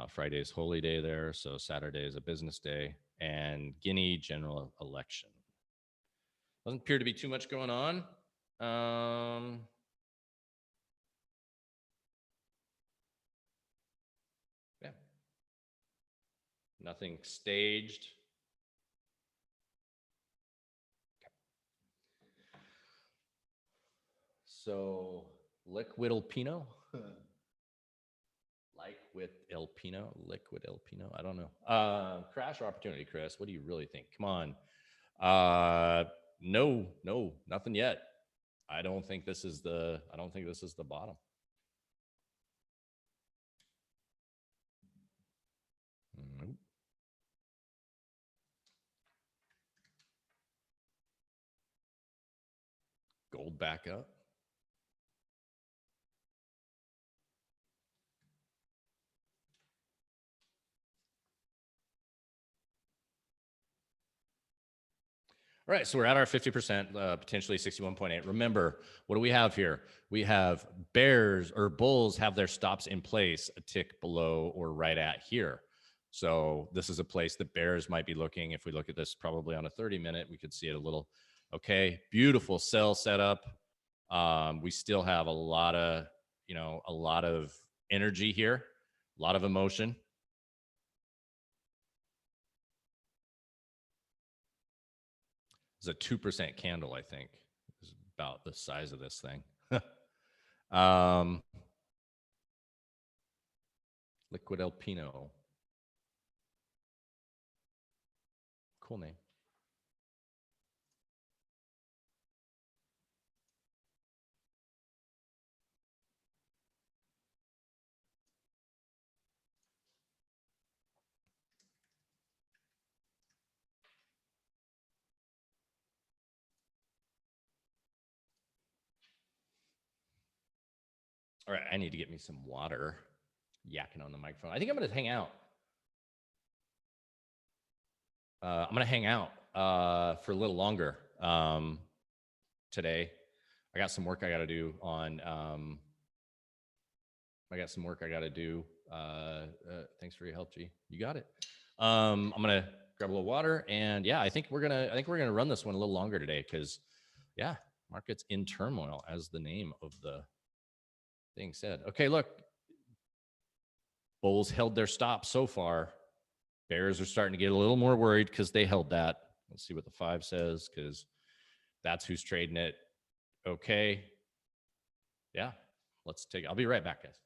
Speaker 1: Friday's holy day there. So Saturday is a business day. And Guinea general election. Doesn't appear to be too much going on. Yeah. Nothing staged. Okay. So liquid Alpino. Liquid Alpino. I don't know. Crash or opportunity, Chris? What do you really think? Come on. No, nothing yet. I don't think this is the bottom. Nope. Gold back up. All right, so we're at our 50%, potentially 61.8. Remember, what do we have here? We have bears or bulls have their stops in place a tick below or right at here. So this is a place that bears might be looking. If we look at this probably on a 30-minute, we could see it a little. Okay, beautiful sell setup. We still have a lot of energy here, a lot of emotion. It's a 2% candle, I think, is about the size of this thing. Liquid Alpino. Cool name. All right, I need to get me some water. Yakking on the microphone. I think I'm going to hang out. I'm going to hang out for a little longer today. I got some work I got to do on. Thanks for your help, G. You got it. I'm going to grab a little water, and yeah, I think we're gonna run this one a little longer today because, yeah, market's in turmoil, as the name of the thing said. Okay, look, bulls held their stop so far. Bears are starting to get a little more worried because they held that. Let's see what the 5 says, because that's who's trading it. Okay. Yeah, I'll be right back, guys.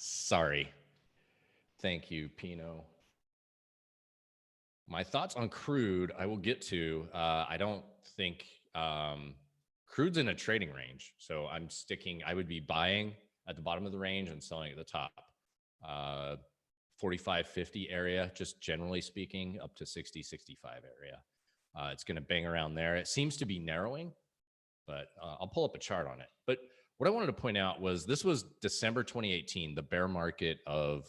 Speaker 1: Sorry. Thank you, Pino. My thoughts on crude, I will get to. I don't think crude's in a trading range. So I would be buying at the bottom of the range and selling at the top. 45, 50 area, just generally speaking, up to 60, 65 area. It's going to bang around there. It seems to be narrowing, but I'll pull up a chart on it. But what I wanted to point out was this was December 2018, the bear market of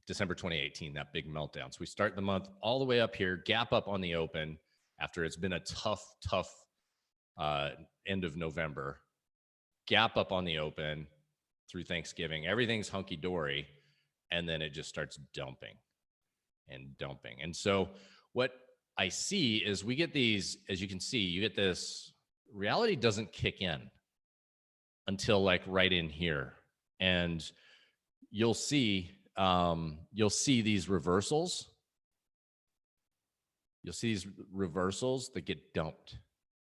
Speaker 1: December 2018, that big meltdown. So we start the month all the way up here, gap up on the open after it's been a tough end of November. Gap up on the open through Thanksgiving. Everything's hunky-dory, and then it just starts dumping and dumping. And so what I see is we get these, as you can see, you get this, reality doesn't kick in until like right in here. And you'll see these reversals. You'll see these reversals that get dumped,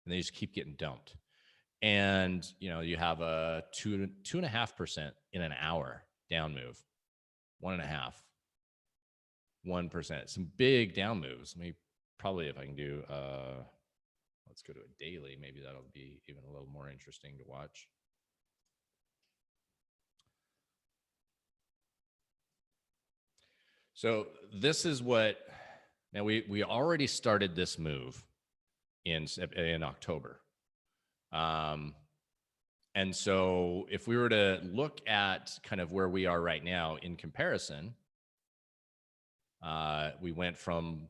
Speaker 1: and they just keep getting dumped. And you have a 2.5% in an hour down move, 1.5%, 1%. Some big down moves. Let me probably, if I can do, let's go to a daily. Maybe that'll be even a little more interesting to watch. So this is what, now we already started this move in October. And so if we were to look at kind of where we are right now in comparison, we went from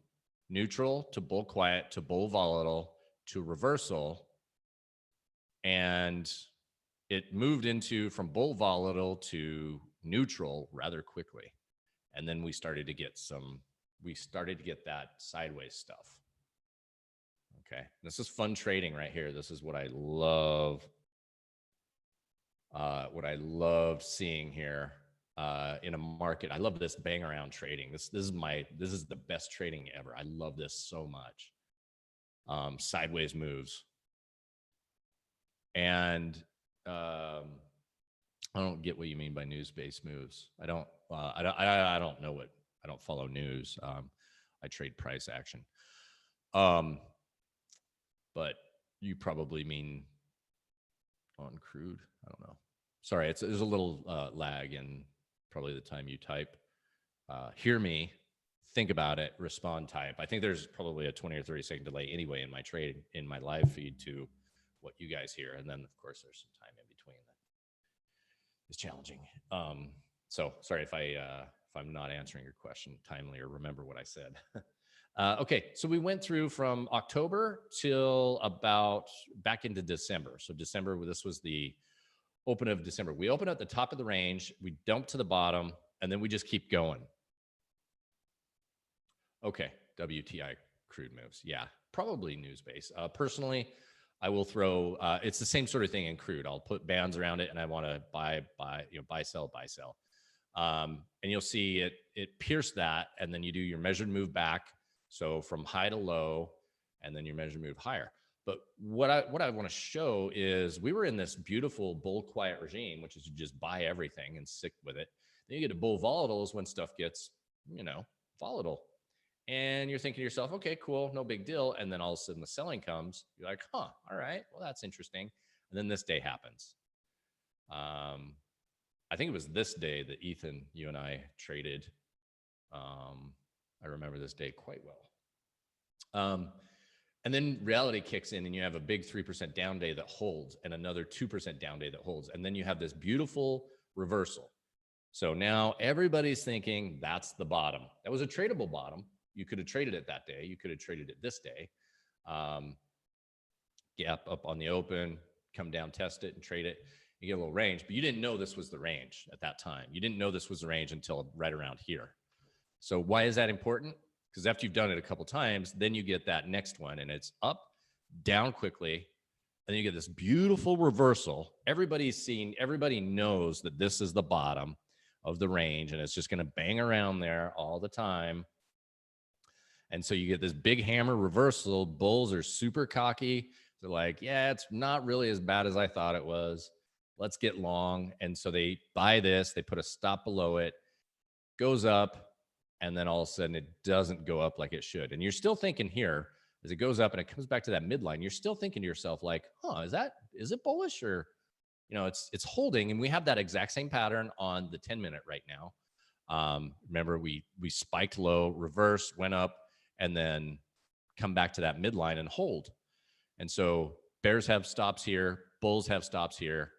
Speaker 1: neutral to bull quiet to bull volatile to reversal. And it moved from bull volatile to neutral rather quickly. And then we started to get that sideways stuff. Okay, this is fun trading right here. This is what I love. What I love seeing here in a market. I love this bang around trading. This is the best trading ever. I love this so much. Sideways moves, and I don't get what you mean by news-based moves. I don't know what. I don't follow news. I trade price action. But you probably mean on crude. I don't know. Sorry, there's a little lag in probably the time you type. Hear me, think about it, respond, type. I think there's probably a 20 or 30 second delay anyway in my trade, in my live feed to what you guys hear. And then, of course, there's some time in between that is challenging. So sorry if I'm not answering your question timely or remember what I said. Okay, so we went through from October till about back into December. So December, this was the open of December. We open at the top of the range, we dump to the bottom, and then we just keep going. Okay, WTI crude moves. Yeah, probably news-based. Personally, I will throw, it's the same sort of thing in crude. I'll put bands around it and I want to buy, sell. And you'll see it pierce that, and then you do your measured move back. So from high to low, and then your measured move higher. But what I want to show is we were in this beautiful bull quiet regime, which is you just buy everything and stick with it. Then you get to bull volatiles when stuff gets, volatile. And you're thinking to yourself, okay, cool, no big deal. And then all of a sudden the selling comes. You're like, all right, well, that's interesting. And then this day happens. I think it was this day that Ethan, you and I traded. I remember this day quite well. And then reality kicks in and you have a big 3% down day that holds and another 2% down day that holds. And then you have this beautiful reversal. So now everybody's thinking that's the bottom. That was a tradable bottom. You could have traded it that day. You could have traded it this day. Gap up on the open, come down, test it and trade it. You get a little range, but you didn't know this was the range at that time. You didn't know this was the range until right around here. So why is that important? Because after you've done it a couple times, then you get that next one and it's up, down quickly, and then you get this beautiful reversal. Everybody knows that this is the bottom of the range and it's just going to bang around there all the time. And so you get this big hammer reversal. Bulls are super cocky. They're like, yeah, it's not really as bad as I thought it was. let's get long. And so they buy this, they put a stop below it, goes up, and then all of a sudden it doesn't go up like it should. And you're still thinking here, as it goes up and it comes back to that midline, you're still thinking to yourself, like, huh, is it bullish, or it's holding. And we have that exact same pattern on the 10-minute right now. Remember, we spiked low, reverse, went up, and then come back to that midline and hold. And so bears have stops here, bulls have stops here,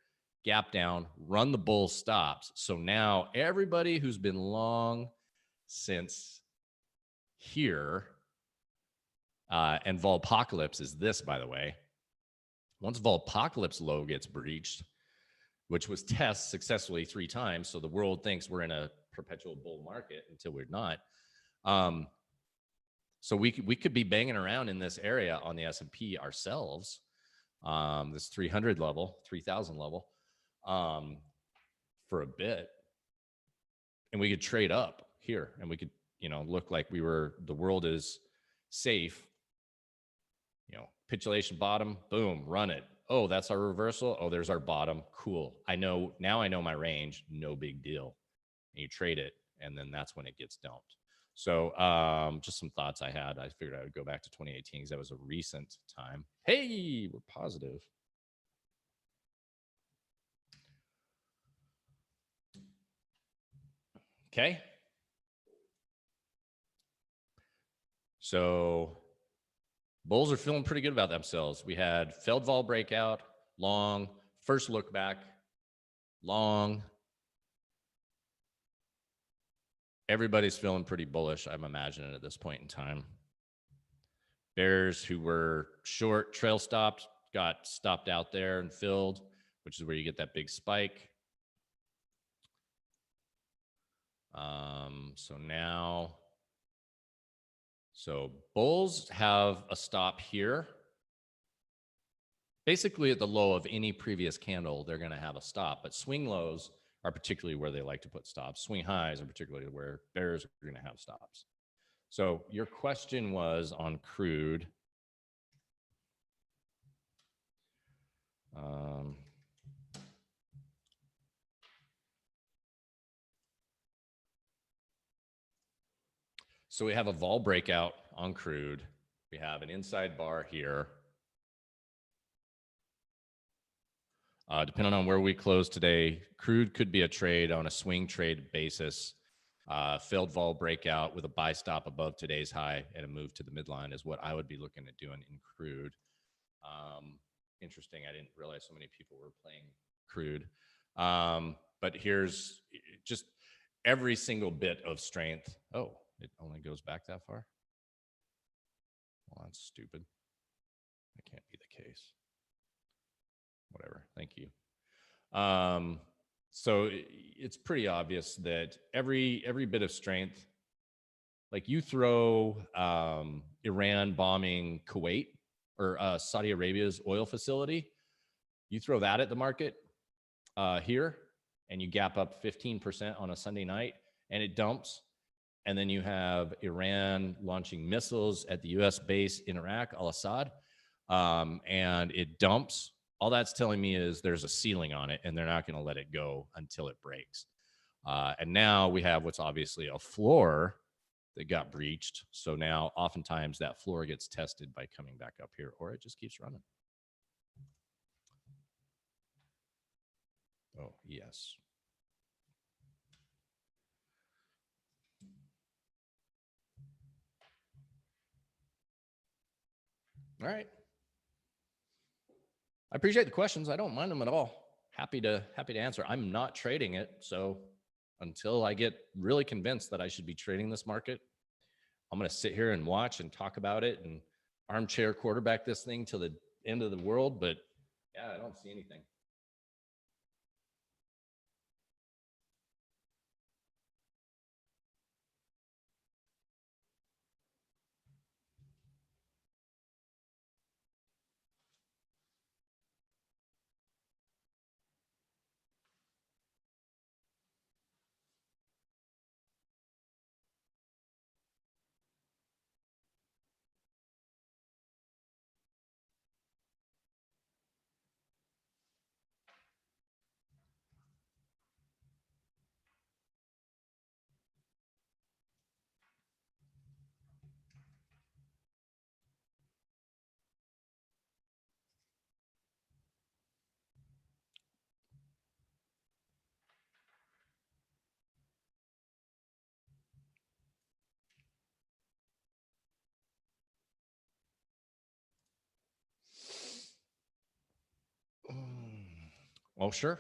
Speaker 1: gap down, run the bull stops. So now everybody who's been long since here, and Volpocalypse is this, by the way. Once Volpocalypse low gets breached, which was test successfully 3 times, so the world thinks we're in a perpetual bull market until we're not. So we could be banging around in this area on the S&P ourselves, this 300 level, 3,000 level, for a bit, and we could trade up here, and we could, look like the world is safe. Capitulation bottom, boom, run it. Oh, that's our reversal. Oh, there's our bottom. Cool. Now I know my range. No big deal. And you trade it, and then that's when it gets dumped. So just some thoughts I had. I figured I would go back to 2018 because that was a recent time. Hey, we're positive. Okay. So bulls are feeling pretty good about themselves. We had Feldval breakout, long, first look back, long. Everybody's feeling pretty bullish, I'm imagining, at this point in time. Bears who were short, trail stopped, got stopped out there and filled, which is where you get that big spike. So bulls have a stop here. Basically at the low of any previous candle, they're going to have a stop, but swing lows are particularly where they like to put stops. Swing highs are particularly where bears are going to have stops. So your question was on crude. So we have a vol breakout on crude. We have an inside bar here. Depending on where we close today, crude could be a trade on a swing trade basis. Failed vol breakout with a buy stop above today's high and a move to the midline is what I would be looking at doing in crude. Interesting. I didn't realize so many people were playing crude. But here's just every single bit of strength. Oh, it only goes back that far? Well, that's stupid. That can't be the case. Whatever. Thank you. So it's pretty obvious that every bit of strength, like you throw Iran bombing Kuwait or Saudi Arabia's oil facility, you throw that at the market here, and you gap up 15% on a Sunday night, and it dumps. And then you have Iran launching missiles at the U.S. base in Iraq, al-Assad, and it dumps. All that's telling me is there's a ceiling on it, and they're not going to let it go until it breaks. And now we have what's obviously a floor that got breached. So now oftentimes that floor gets tested by coming back up here, or it just keeps running. Oh, yes. All right. I appreciate the questions. I don't mind them at all. Happy to answer. I'm not trading it, so until I get really convinced that I should be trading this market, I'm going to sit here and watch and talk about it and armchair quarterback this thing to the end of the world. But yeah, I don't see anything. Oh, sure.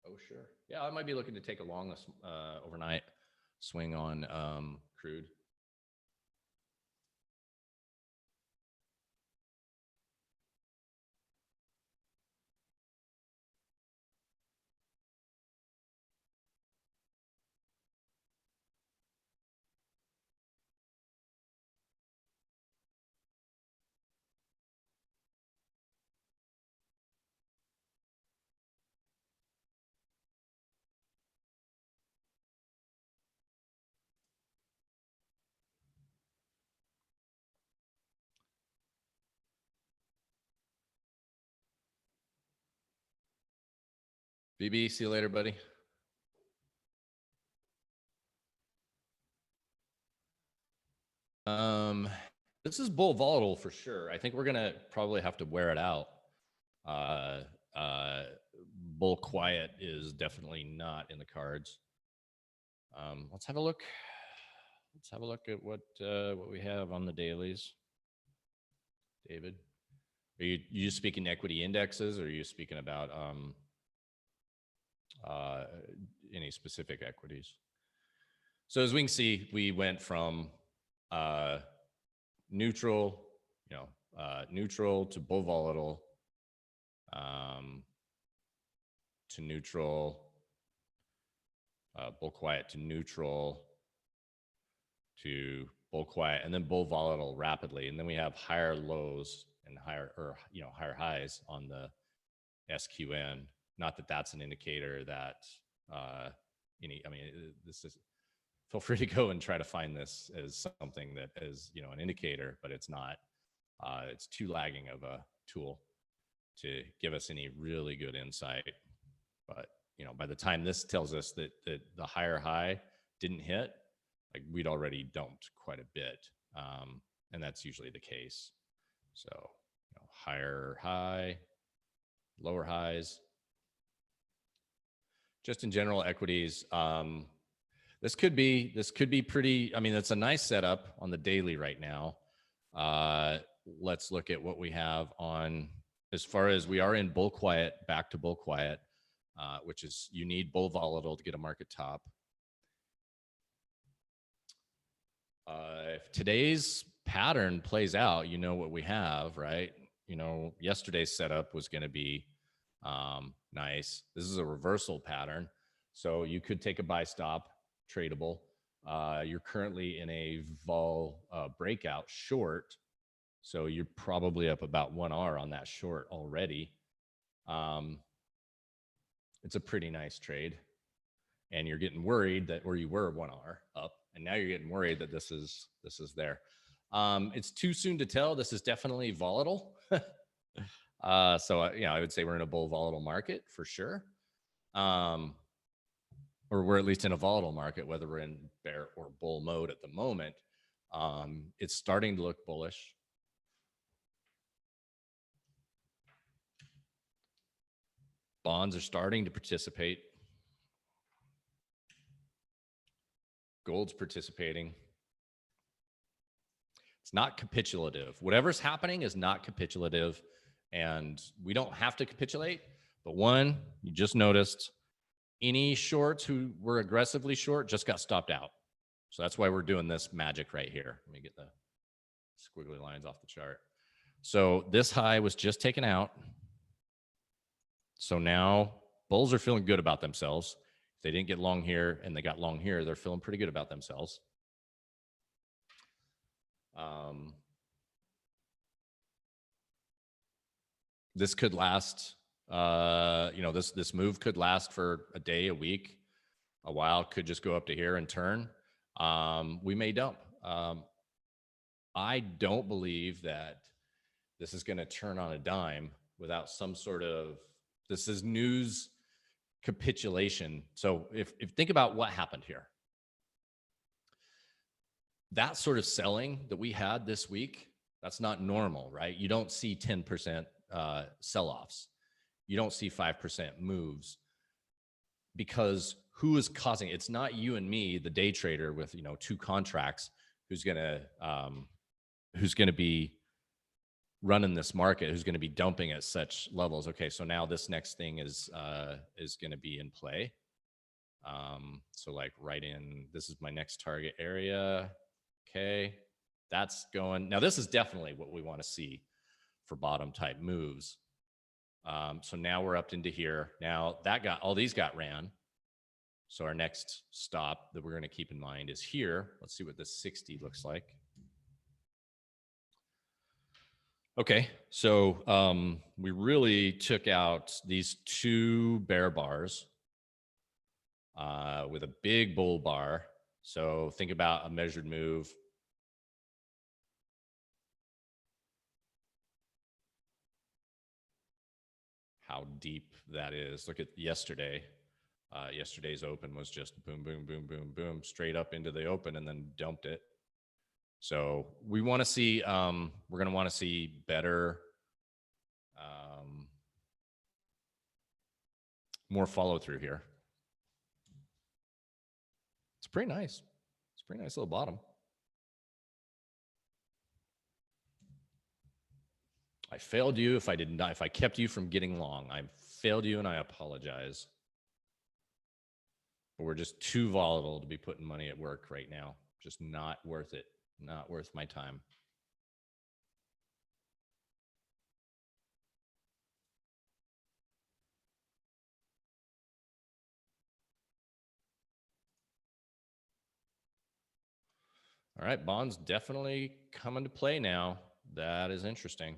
Speaker 1: Oh, sure. Yeah, I might be looking to take a long overnight swing on crude. BB, see you later, buddy. This is bull volatile for sure. I think we're gonna probably have to wear it out. Uh, bull quiet is definitely not in the cards. Let's have a look. Let's have a look at what we have on the dailies. David, are you speaking equity indexes, or are you speaking about any specific equities? So as we can see, we went from neutral, neutral to bull volatile, to neutral, bull quiet to neutral, to bull quiet, and then bull volatile rapidly. And then we have higher lows and higher highs on the SQN. Not that that's an indicator that this is, feel free to go and try to find this as something that is, an indicator, but it's not. It's too lagging of a tool to give us any really good insight. But, by the time this tells us that the higher high didn't hit, like we'd already dumped quite a bit. And that's usually the case. So, higher high, lower highs. Just in general equities, this could be pretty, it's a nice setup on the daily right now. Let's look at what we have on, as far as we are in bull quiet, back to bull quiet, which is you need bull volatile to get a market top. If today's pattern plays out, you know what we have, right? Yesterday's setup was going to be nice. This is a reversal pattern. So you could take a buy stop, tradable. You're currently in a vol breakout short. So you're probably up about 1R on that short already. It's a pretty nice trade. And you're getting worried that where you were 1R up, and now you're getting worried that this is there. It's too soon to tell. This is definitely volatile. So I would say we're in a bull volatile market for sure. Or we're at least in a volatile market, whether we're in bear or bull mode at the moment. It's starting to look bullish. Bonds are starting to participate. Gold's participating. It's not capitulative. Whatever's happening is not capitulative, and we don't have to capitulate. But one, you just noticed, any shorts who were aggressively short just got stopped out. So that's why we're doing this magic right here. Let me get the squiggly lines off the chart. So this high was just taken out. So now bulls are feeling good about themselves. If they didn't get long here and they got long here, they're feeling pretty good about themselves. This could last, this move could last for a day, a week, a while, could just go up to here and turn. We may dump. I don't believe that this is going to turn on a dime without some sort of, this is news capitulation. So if think about what happened here, that sort of selling that we had this week, that's not normal, right? You don't see 10% sell-offs. You don't see 5% moves, because who is causing it? It's not you and me, the day trader with 2 contracts, who's gonna be running this market, who's going to be dumping at such levels. Okay, so now this next thing is going to be in play. So like right in, this is my next target area. Okay, that's going. Now this is definitely what we want to see for bottom type moves. So now we're up into here. Now that got, all these got ran. So our next stop that we're going to keep in mind is here. Let's see what this 60 looks like. Okay, so we really took out these two bear bars with a big bull bar. So think about a measured move. How deep that is. Look at yesterday. Yesterday's open was just boom, boom, boom, boom, boom, straight up into the open and then dumped it. So we want to see, we're going to want to see better, more follow through here. It's pretty nice. It's a pretty nice little bottom. I failed you if I did not, if I kept you from getting long. I failed you and I apologize. But we're just too volatile to be putting money at work right now. Just not worth it. Not worth my time. All right, bonds definitely come into play now. That is interesting.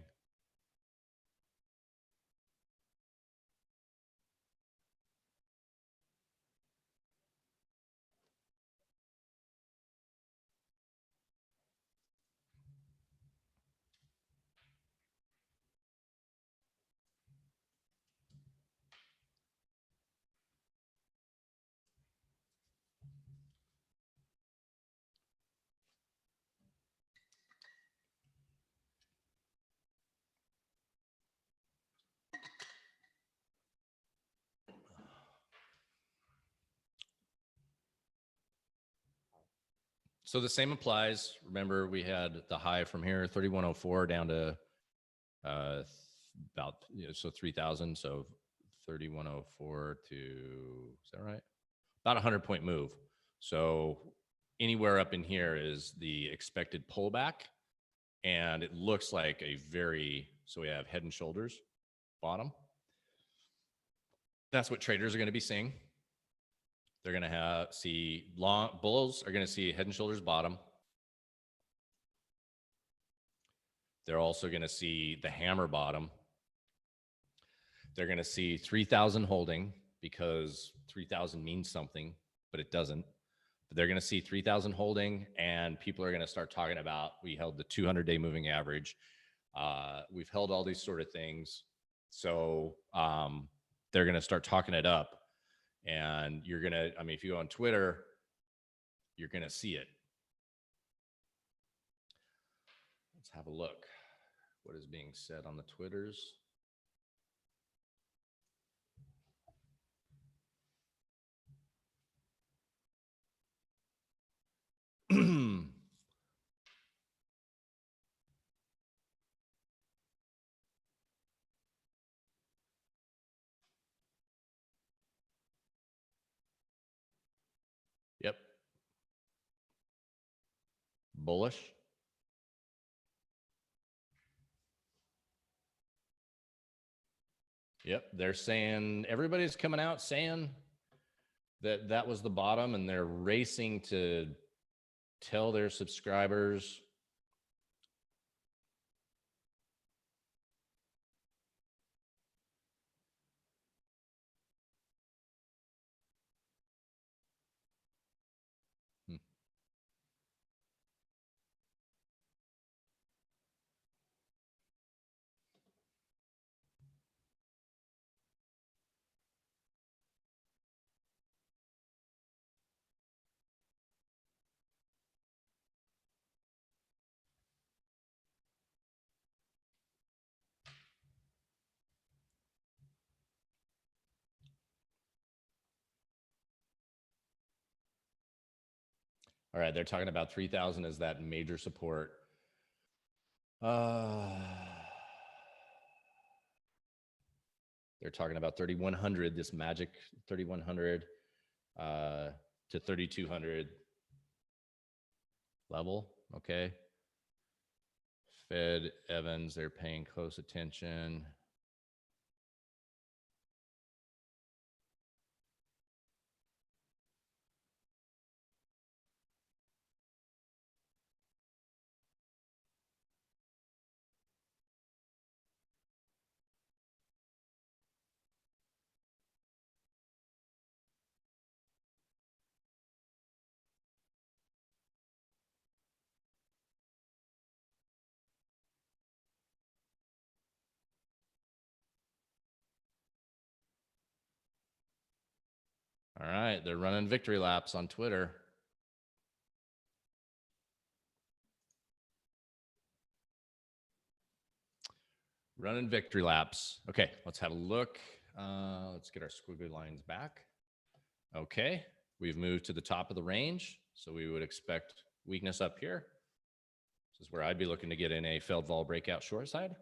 Speaker 1: So the same applies. Remember, we had the high from here, 3104 down to about, so 3,000. So 3104 to, is that right? About a 100-point move. So anywhere up in here is the expected pullback. And it looks like a very, so we have head and shoulders bottom. That's what traders are going to be seeing. They're going to see long bulls are going to see head and shoulders bottom. They're also going to see the hammer bottom. They're going to see 3,000 holding because 3,000 means something, but it doesn't. But they're going to see 3,000 holding, and people are going to start talking about, we held the 200-day moving average. We've held all these sort of things. So they're going to start talking it up. And you're going to, I mean, if you go on Twitter, you're going to see it. Let's have a look. What is being said on the Twitters? Yep. Bullish. Yep. They're saying, everybody's coming out saying that that was the bottom, and they're racing to tell their subscribers. All right, they're talking about 3,000 as that major support. They're talking about 3,100, this magic 3,100 to 3,200 level. Okay. Fed Evans, they're paying close attention. All right, they're running victory laps on Twitter. Running victory laps. Okay, let's have a look. Let's get our squiggly lines back. Okay, we've moved to the top of the range, so we would expect weakness up here. This is where I'd be looking to get in a Feldwall breakout short side.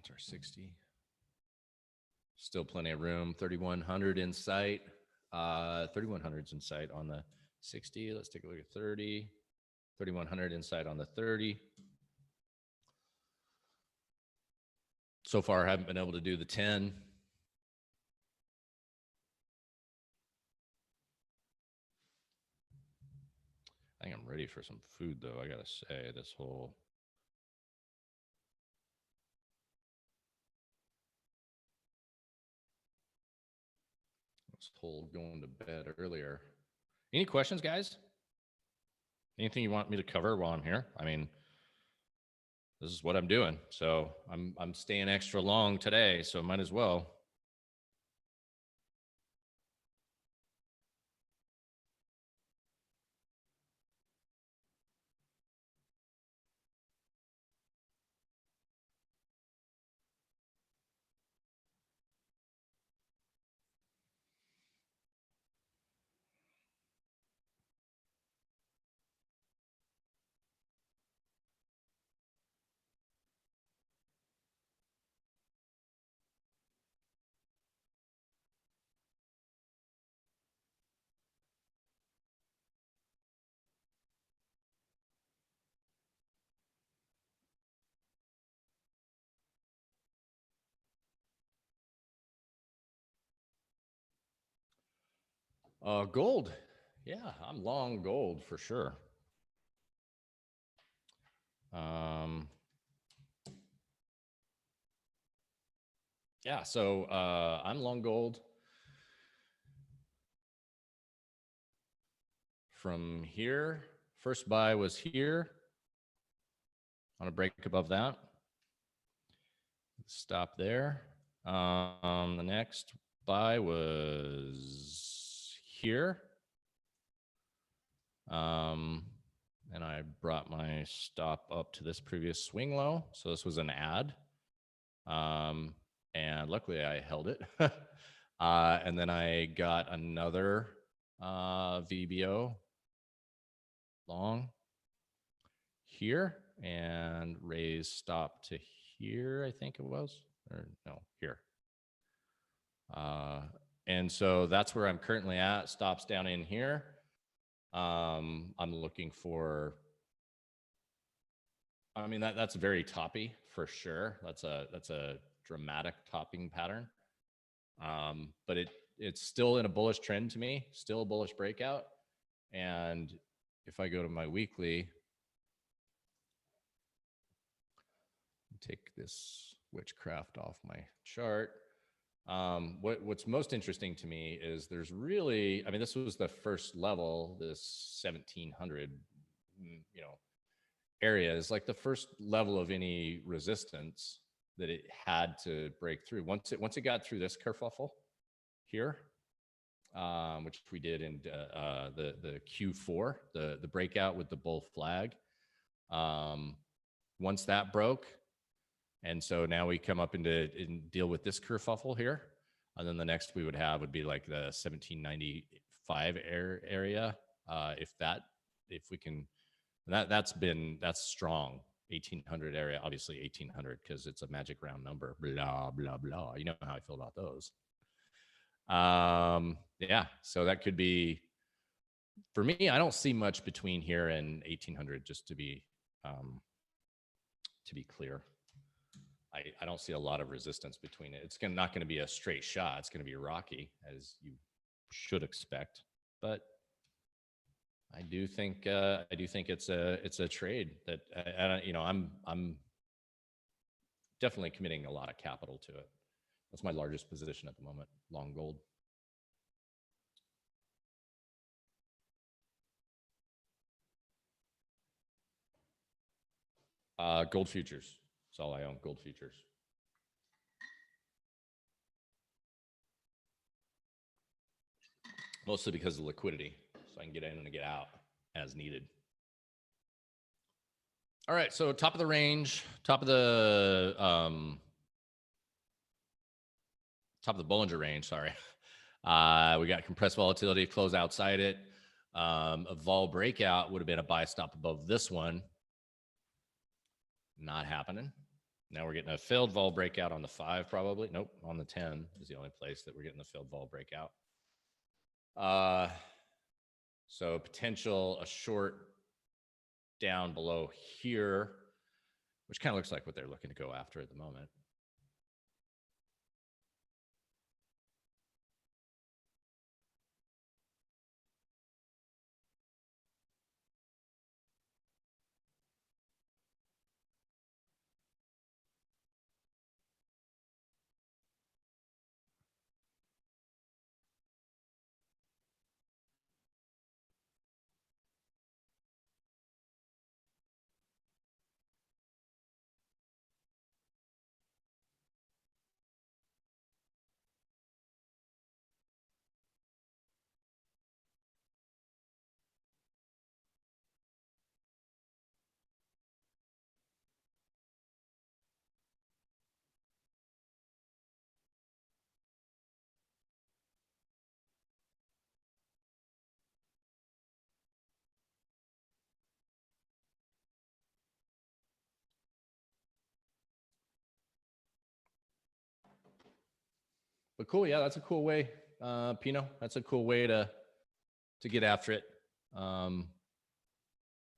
Speaker 1: What's our 60? Still plenty of room. 3,100 in sight. 3,100's in sight on the 60. Let's take a look at 30. 3,100 in sight on the 30. So far, I haven't been able to do the 10. I think I'm ready for some food, though. I gotta say, this whole going to bed earlier. Any questions, guys? Anything you want me to cover while I'm here? I mean, this is what I'm doing. So I'm staying extra long today, so might as well. Gold. Yeah, I'm long gold for sure. Yeah, so I'm long gold from here. First buy was here on a break above that. Stop there. The next buy was here. And I brought my stop up to this previous swing low. So this was an add. And luckily I held it. And then I got another VBO long here and raise stop to here, I think it was, or no, here. And so that's where I'm currently at. Stops down in here. I'm looking for, I mean, that's very toppy for sure. That's a dramatic topping pattern. But it's still in a bullish trend to me, still a bullish breakout. And if I go to my weekly, take this witchcraft off my chart. What's most interesting to me is there's really, I mean, this was the first level, this 1700, area is like the first level of any resistance that it had to break through. Once it got through this kerfuffle here, which we did in the Q4, the breakout with the bull flag. Once that broke, and so now we come up and deal with this kerfuffle here, and then the next we would have would be like the 1795 area. If we can And that's strong. 1800 area, obviously 1800 because it's a magic round number. Blah blah blah. You know how I feel about those. Yeah, so that could be for me. I don't see much between here and 1800. Just to be clear, I don't see a lot of resistance between it. It's not going to be a straight shot. It's going to be rocky, as you should expect. But I do think it's a trade that I'm definitely committing a lot of capital to it. That's my largest position at the moment, long gold. Gold futures. That's all I own, gold futures. Mostly because of liquidity, so I can get in and get out as needed. All right, so top of the range, top of the Bollinger range. Sorry, we got compressed volatility, close outside it. A vol breakout would have been a buy stop above this one. Not happening. Now we're getting a failed vol breakout on the 5, probably. Nope, on the 10 is the only place that we're getting the failed vol breakout. So potential a short down below here, which kind of looks like what they're looking to go after at the moment. But cool, yeah, that's a cool way, Pino. That's a cool way to get after it.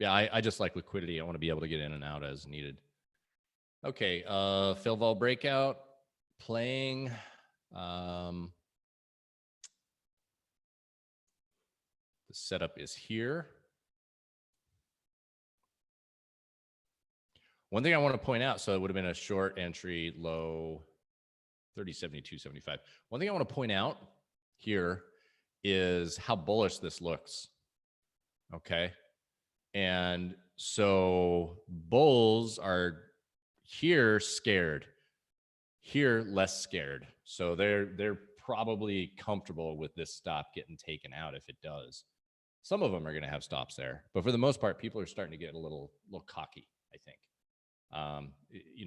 Speaker 1: Yeah, I just like liquidity. I want to be able to get in and out as needed. Okay, fail vol breakout, playing. The setup is here. One thing I want to point out, so it would have been a short entry, low 30.72.75. One thing I want to point out here is how bullish this looks. Okay. And so bulls are here scared, here less scared. So they're probably comfortable with this stop getting taken out if it does. Some of them are going to have stops there, but for the most part, people are starting to get a little cocky, I think.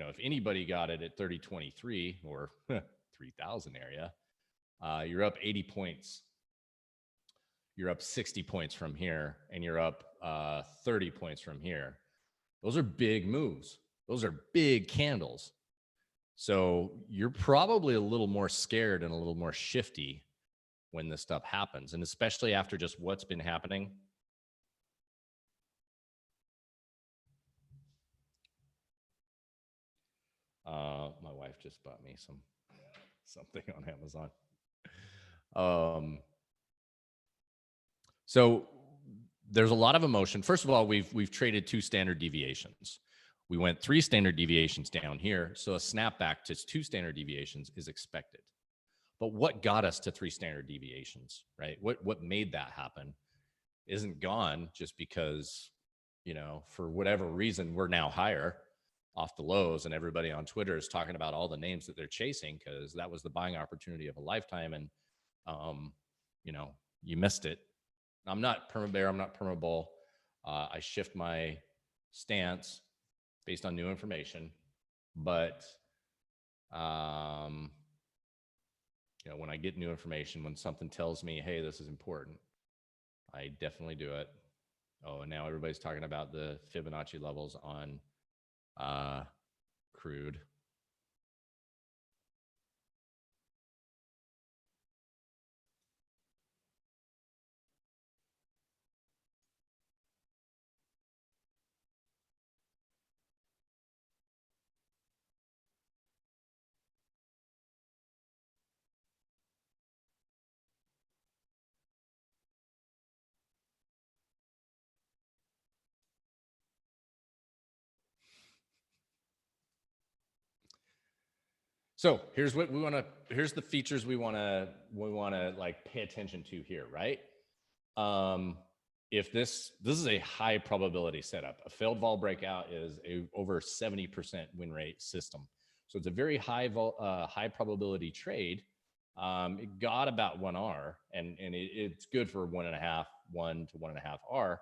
Speaker 1: If anybody got it at 30.23 or 3,000 area, you're up 80 points. You're up 60 points from here, and you're up 30 points from here. Those are big moves. Those are big candles. So you're probably a little more scared and a little more shifty when this stuff happens, and especially after just what's been happening. My wife just bought me something on Amazon. So there's a lot of emotion. First of all, we've traded 2 standard deviations. We went 3 standard deviations down here, so a snapback to 2 standard deviations is expected. But what got us to 3 standard deviations, right? What made that happen isn't gone just because, for whatever reason, we're now higher off the lows, and everybody on Twitter is talking about all the names that they're chasing because that was the buying opportunity of a lifetime, and you missed it. I'm not perma bear. I'm not perma bull. I shift my stance based on new information, but when I get new information, when something tells me, hey, this is important, I definitely do it. Oh, and now everybody's talking about the Fibonacci levels on crude. So here's what we want to, here's the features we want to like pay attention to here, right? If this is a high probability setup, a failed vol breakout is a over 70% win rate system. So it's a very high probability trade. It got about 1R, and it's good for 1.5, 1 to 1.5R.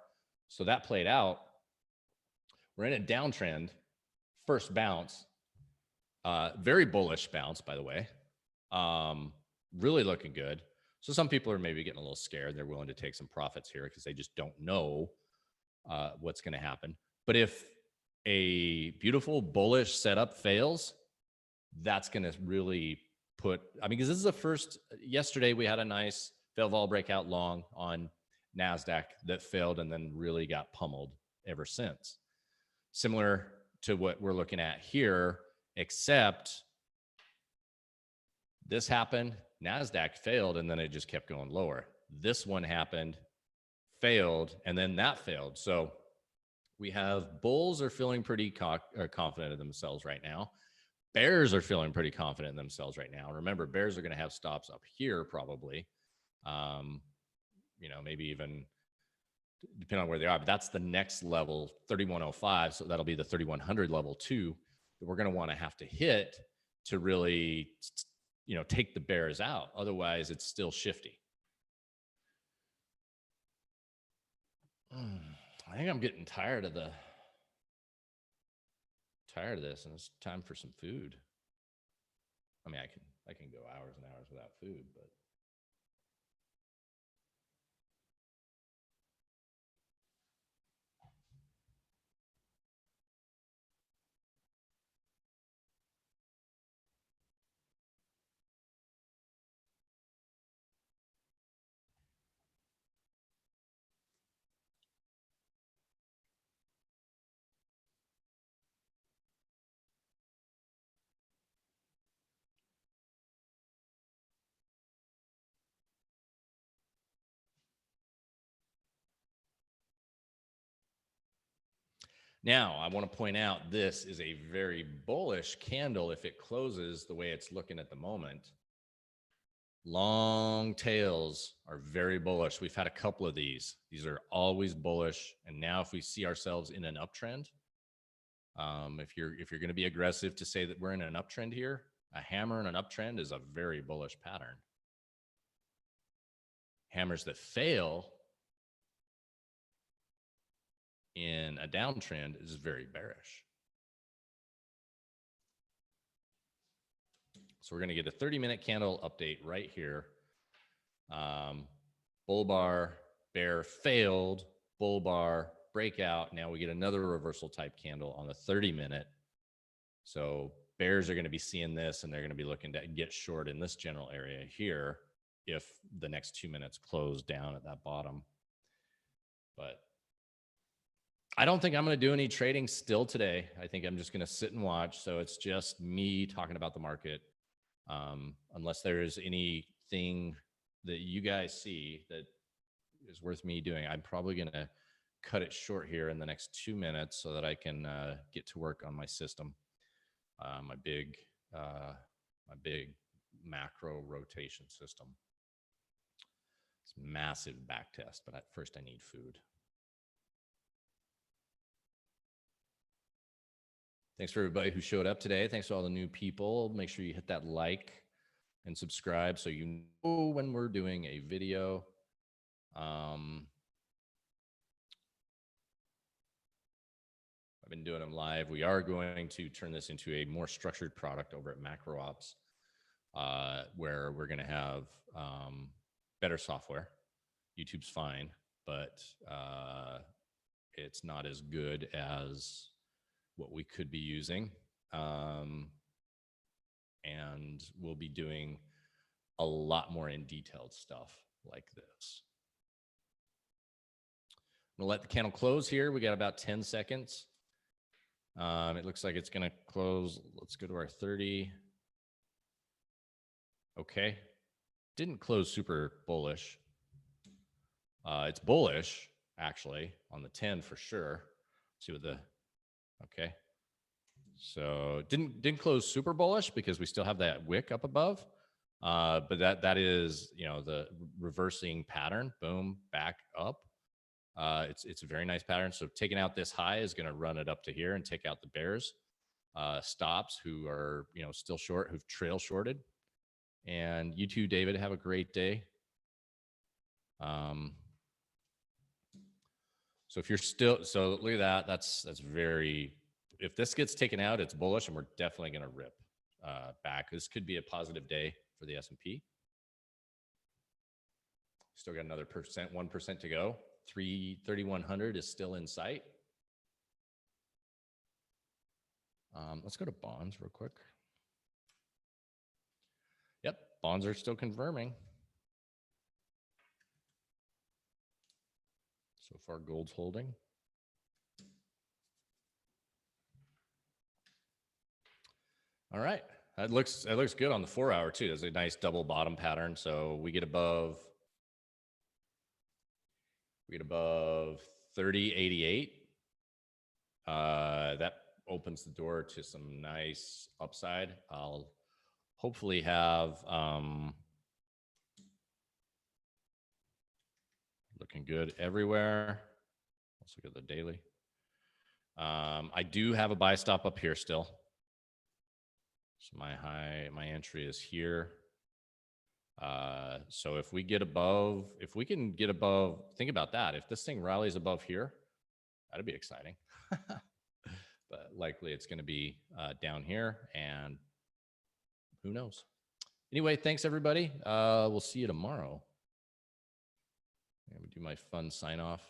Speaker 1: So that played out. We're in a downtrend, first bounce, very bullish bounce, by the way. Really looking good. So some people are maybe getting a little scared. They're willing to take some profits here because they just don't know what's going to happen. But if a beautiful bullish setup fails, that's going to really put, I mean, because this is the first, yesterday we had a nice fail vol breakout long on NASDAQ that failed and then really got pummeled ever since. Similar to what we're looking at here, except this happened, NASDAQ failed, and then it just kept going lower. This one happened, failed, and then that failed. So we have bulls are feeling pretty confident in themselves right now. Bears are feeling pretty confident in themselves right now. Remember, bears are going to have stops up here probably. Maybe even depending on where they are, but that's the next level, 3105. So that'll be the 3100 level too, that we're going to want to have to hit to really, take the bears out. Otherwise, it's still shifty. I think I'm getting tired of this, and it's time for some food. I mean, I can go hours and hours without food, but now I want to point out this is a very bullish candle if it closes the way it's looking at the moment. Long tails are very bullish. We've had a couple of these. These are always bullish. And now if we see ourselves in an uptrend, if you're going to be aggressive to say that we're in an uptrend here, a hammer in an uptrend is a very bullish pattern. Hammers that fail in a downtrend is very bearish. So we're going to get a 30-minute candle update right here. Bull bar, bear failed, bull bar, breakout. Now we get another reversal type candle on the 30-minute. So bears are going to be seeing this, and they're going to be looking to get short in this general area here if the next 2 minutes close down at that bottom. But I don't think I'm going to do any trading still today. I think I'm just going to sit and watch. So it's just me talking about the market. Unless there's anything that you guys see that is worth me doing, I'm probably going to cut it short here in the next 2 minutes so that I can get to work on my system, my big macro rotation system. It's massive back test, but at first I need food. Thanks for everybody who showed up today. Thanks to all the new people. Make sure you hit that like and subscribe so you know when we're doing a video. I've been doing them live. We are going to turn this into a more structured product over at Macro Ops, where we're going to have better software. YouTube's fine, but it's not as good as what we could be using. And we'll be doing a lot more in detailed stuff like this. I'm gonna let the candle close here. We got about 10 seconds. It looks like it's gonna close. Let's go to our 30. Okay. Didn't close super bullish. It's bullish actually on the 10 for sure. Let's see what the, okay. So didn't close super bullish because we still have that wick up above. But that is, you know, the reversing pattern, boom, back up. It's a very nice pattern. So taking out this high is going to run it up to here and take out the bears, stops who are, you know, still short, who've trail shorted. And you too, David, have a great day. So if you're still, so look at that. That's very, if this gets taken out, it's bullish and we're definitely going to rip back. This could be a positive day for the S&P. Still got another 1% to go. 3,100 is still in sight. Let's go to bonds real quick. Yep, bonds are still confirming. So far, gold's holding. All right, that looks good on the 4 hour too. There's a nice double bottom pattern. So we get above 30.88. That opens the door to some nice upside. I'll hopefully have looking good everywhere. Let's look at the daily. I do have a buy stop up here still. So my entry is here. So if we get above, if we can get above, think about that. If this thing rallies above here, that'd be exciting. But likely it's going to be down here, and who knows? Anyway, thanks everybody. We'll see you tomorrow. I'm gonna do my fun sign off.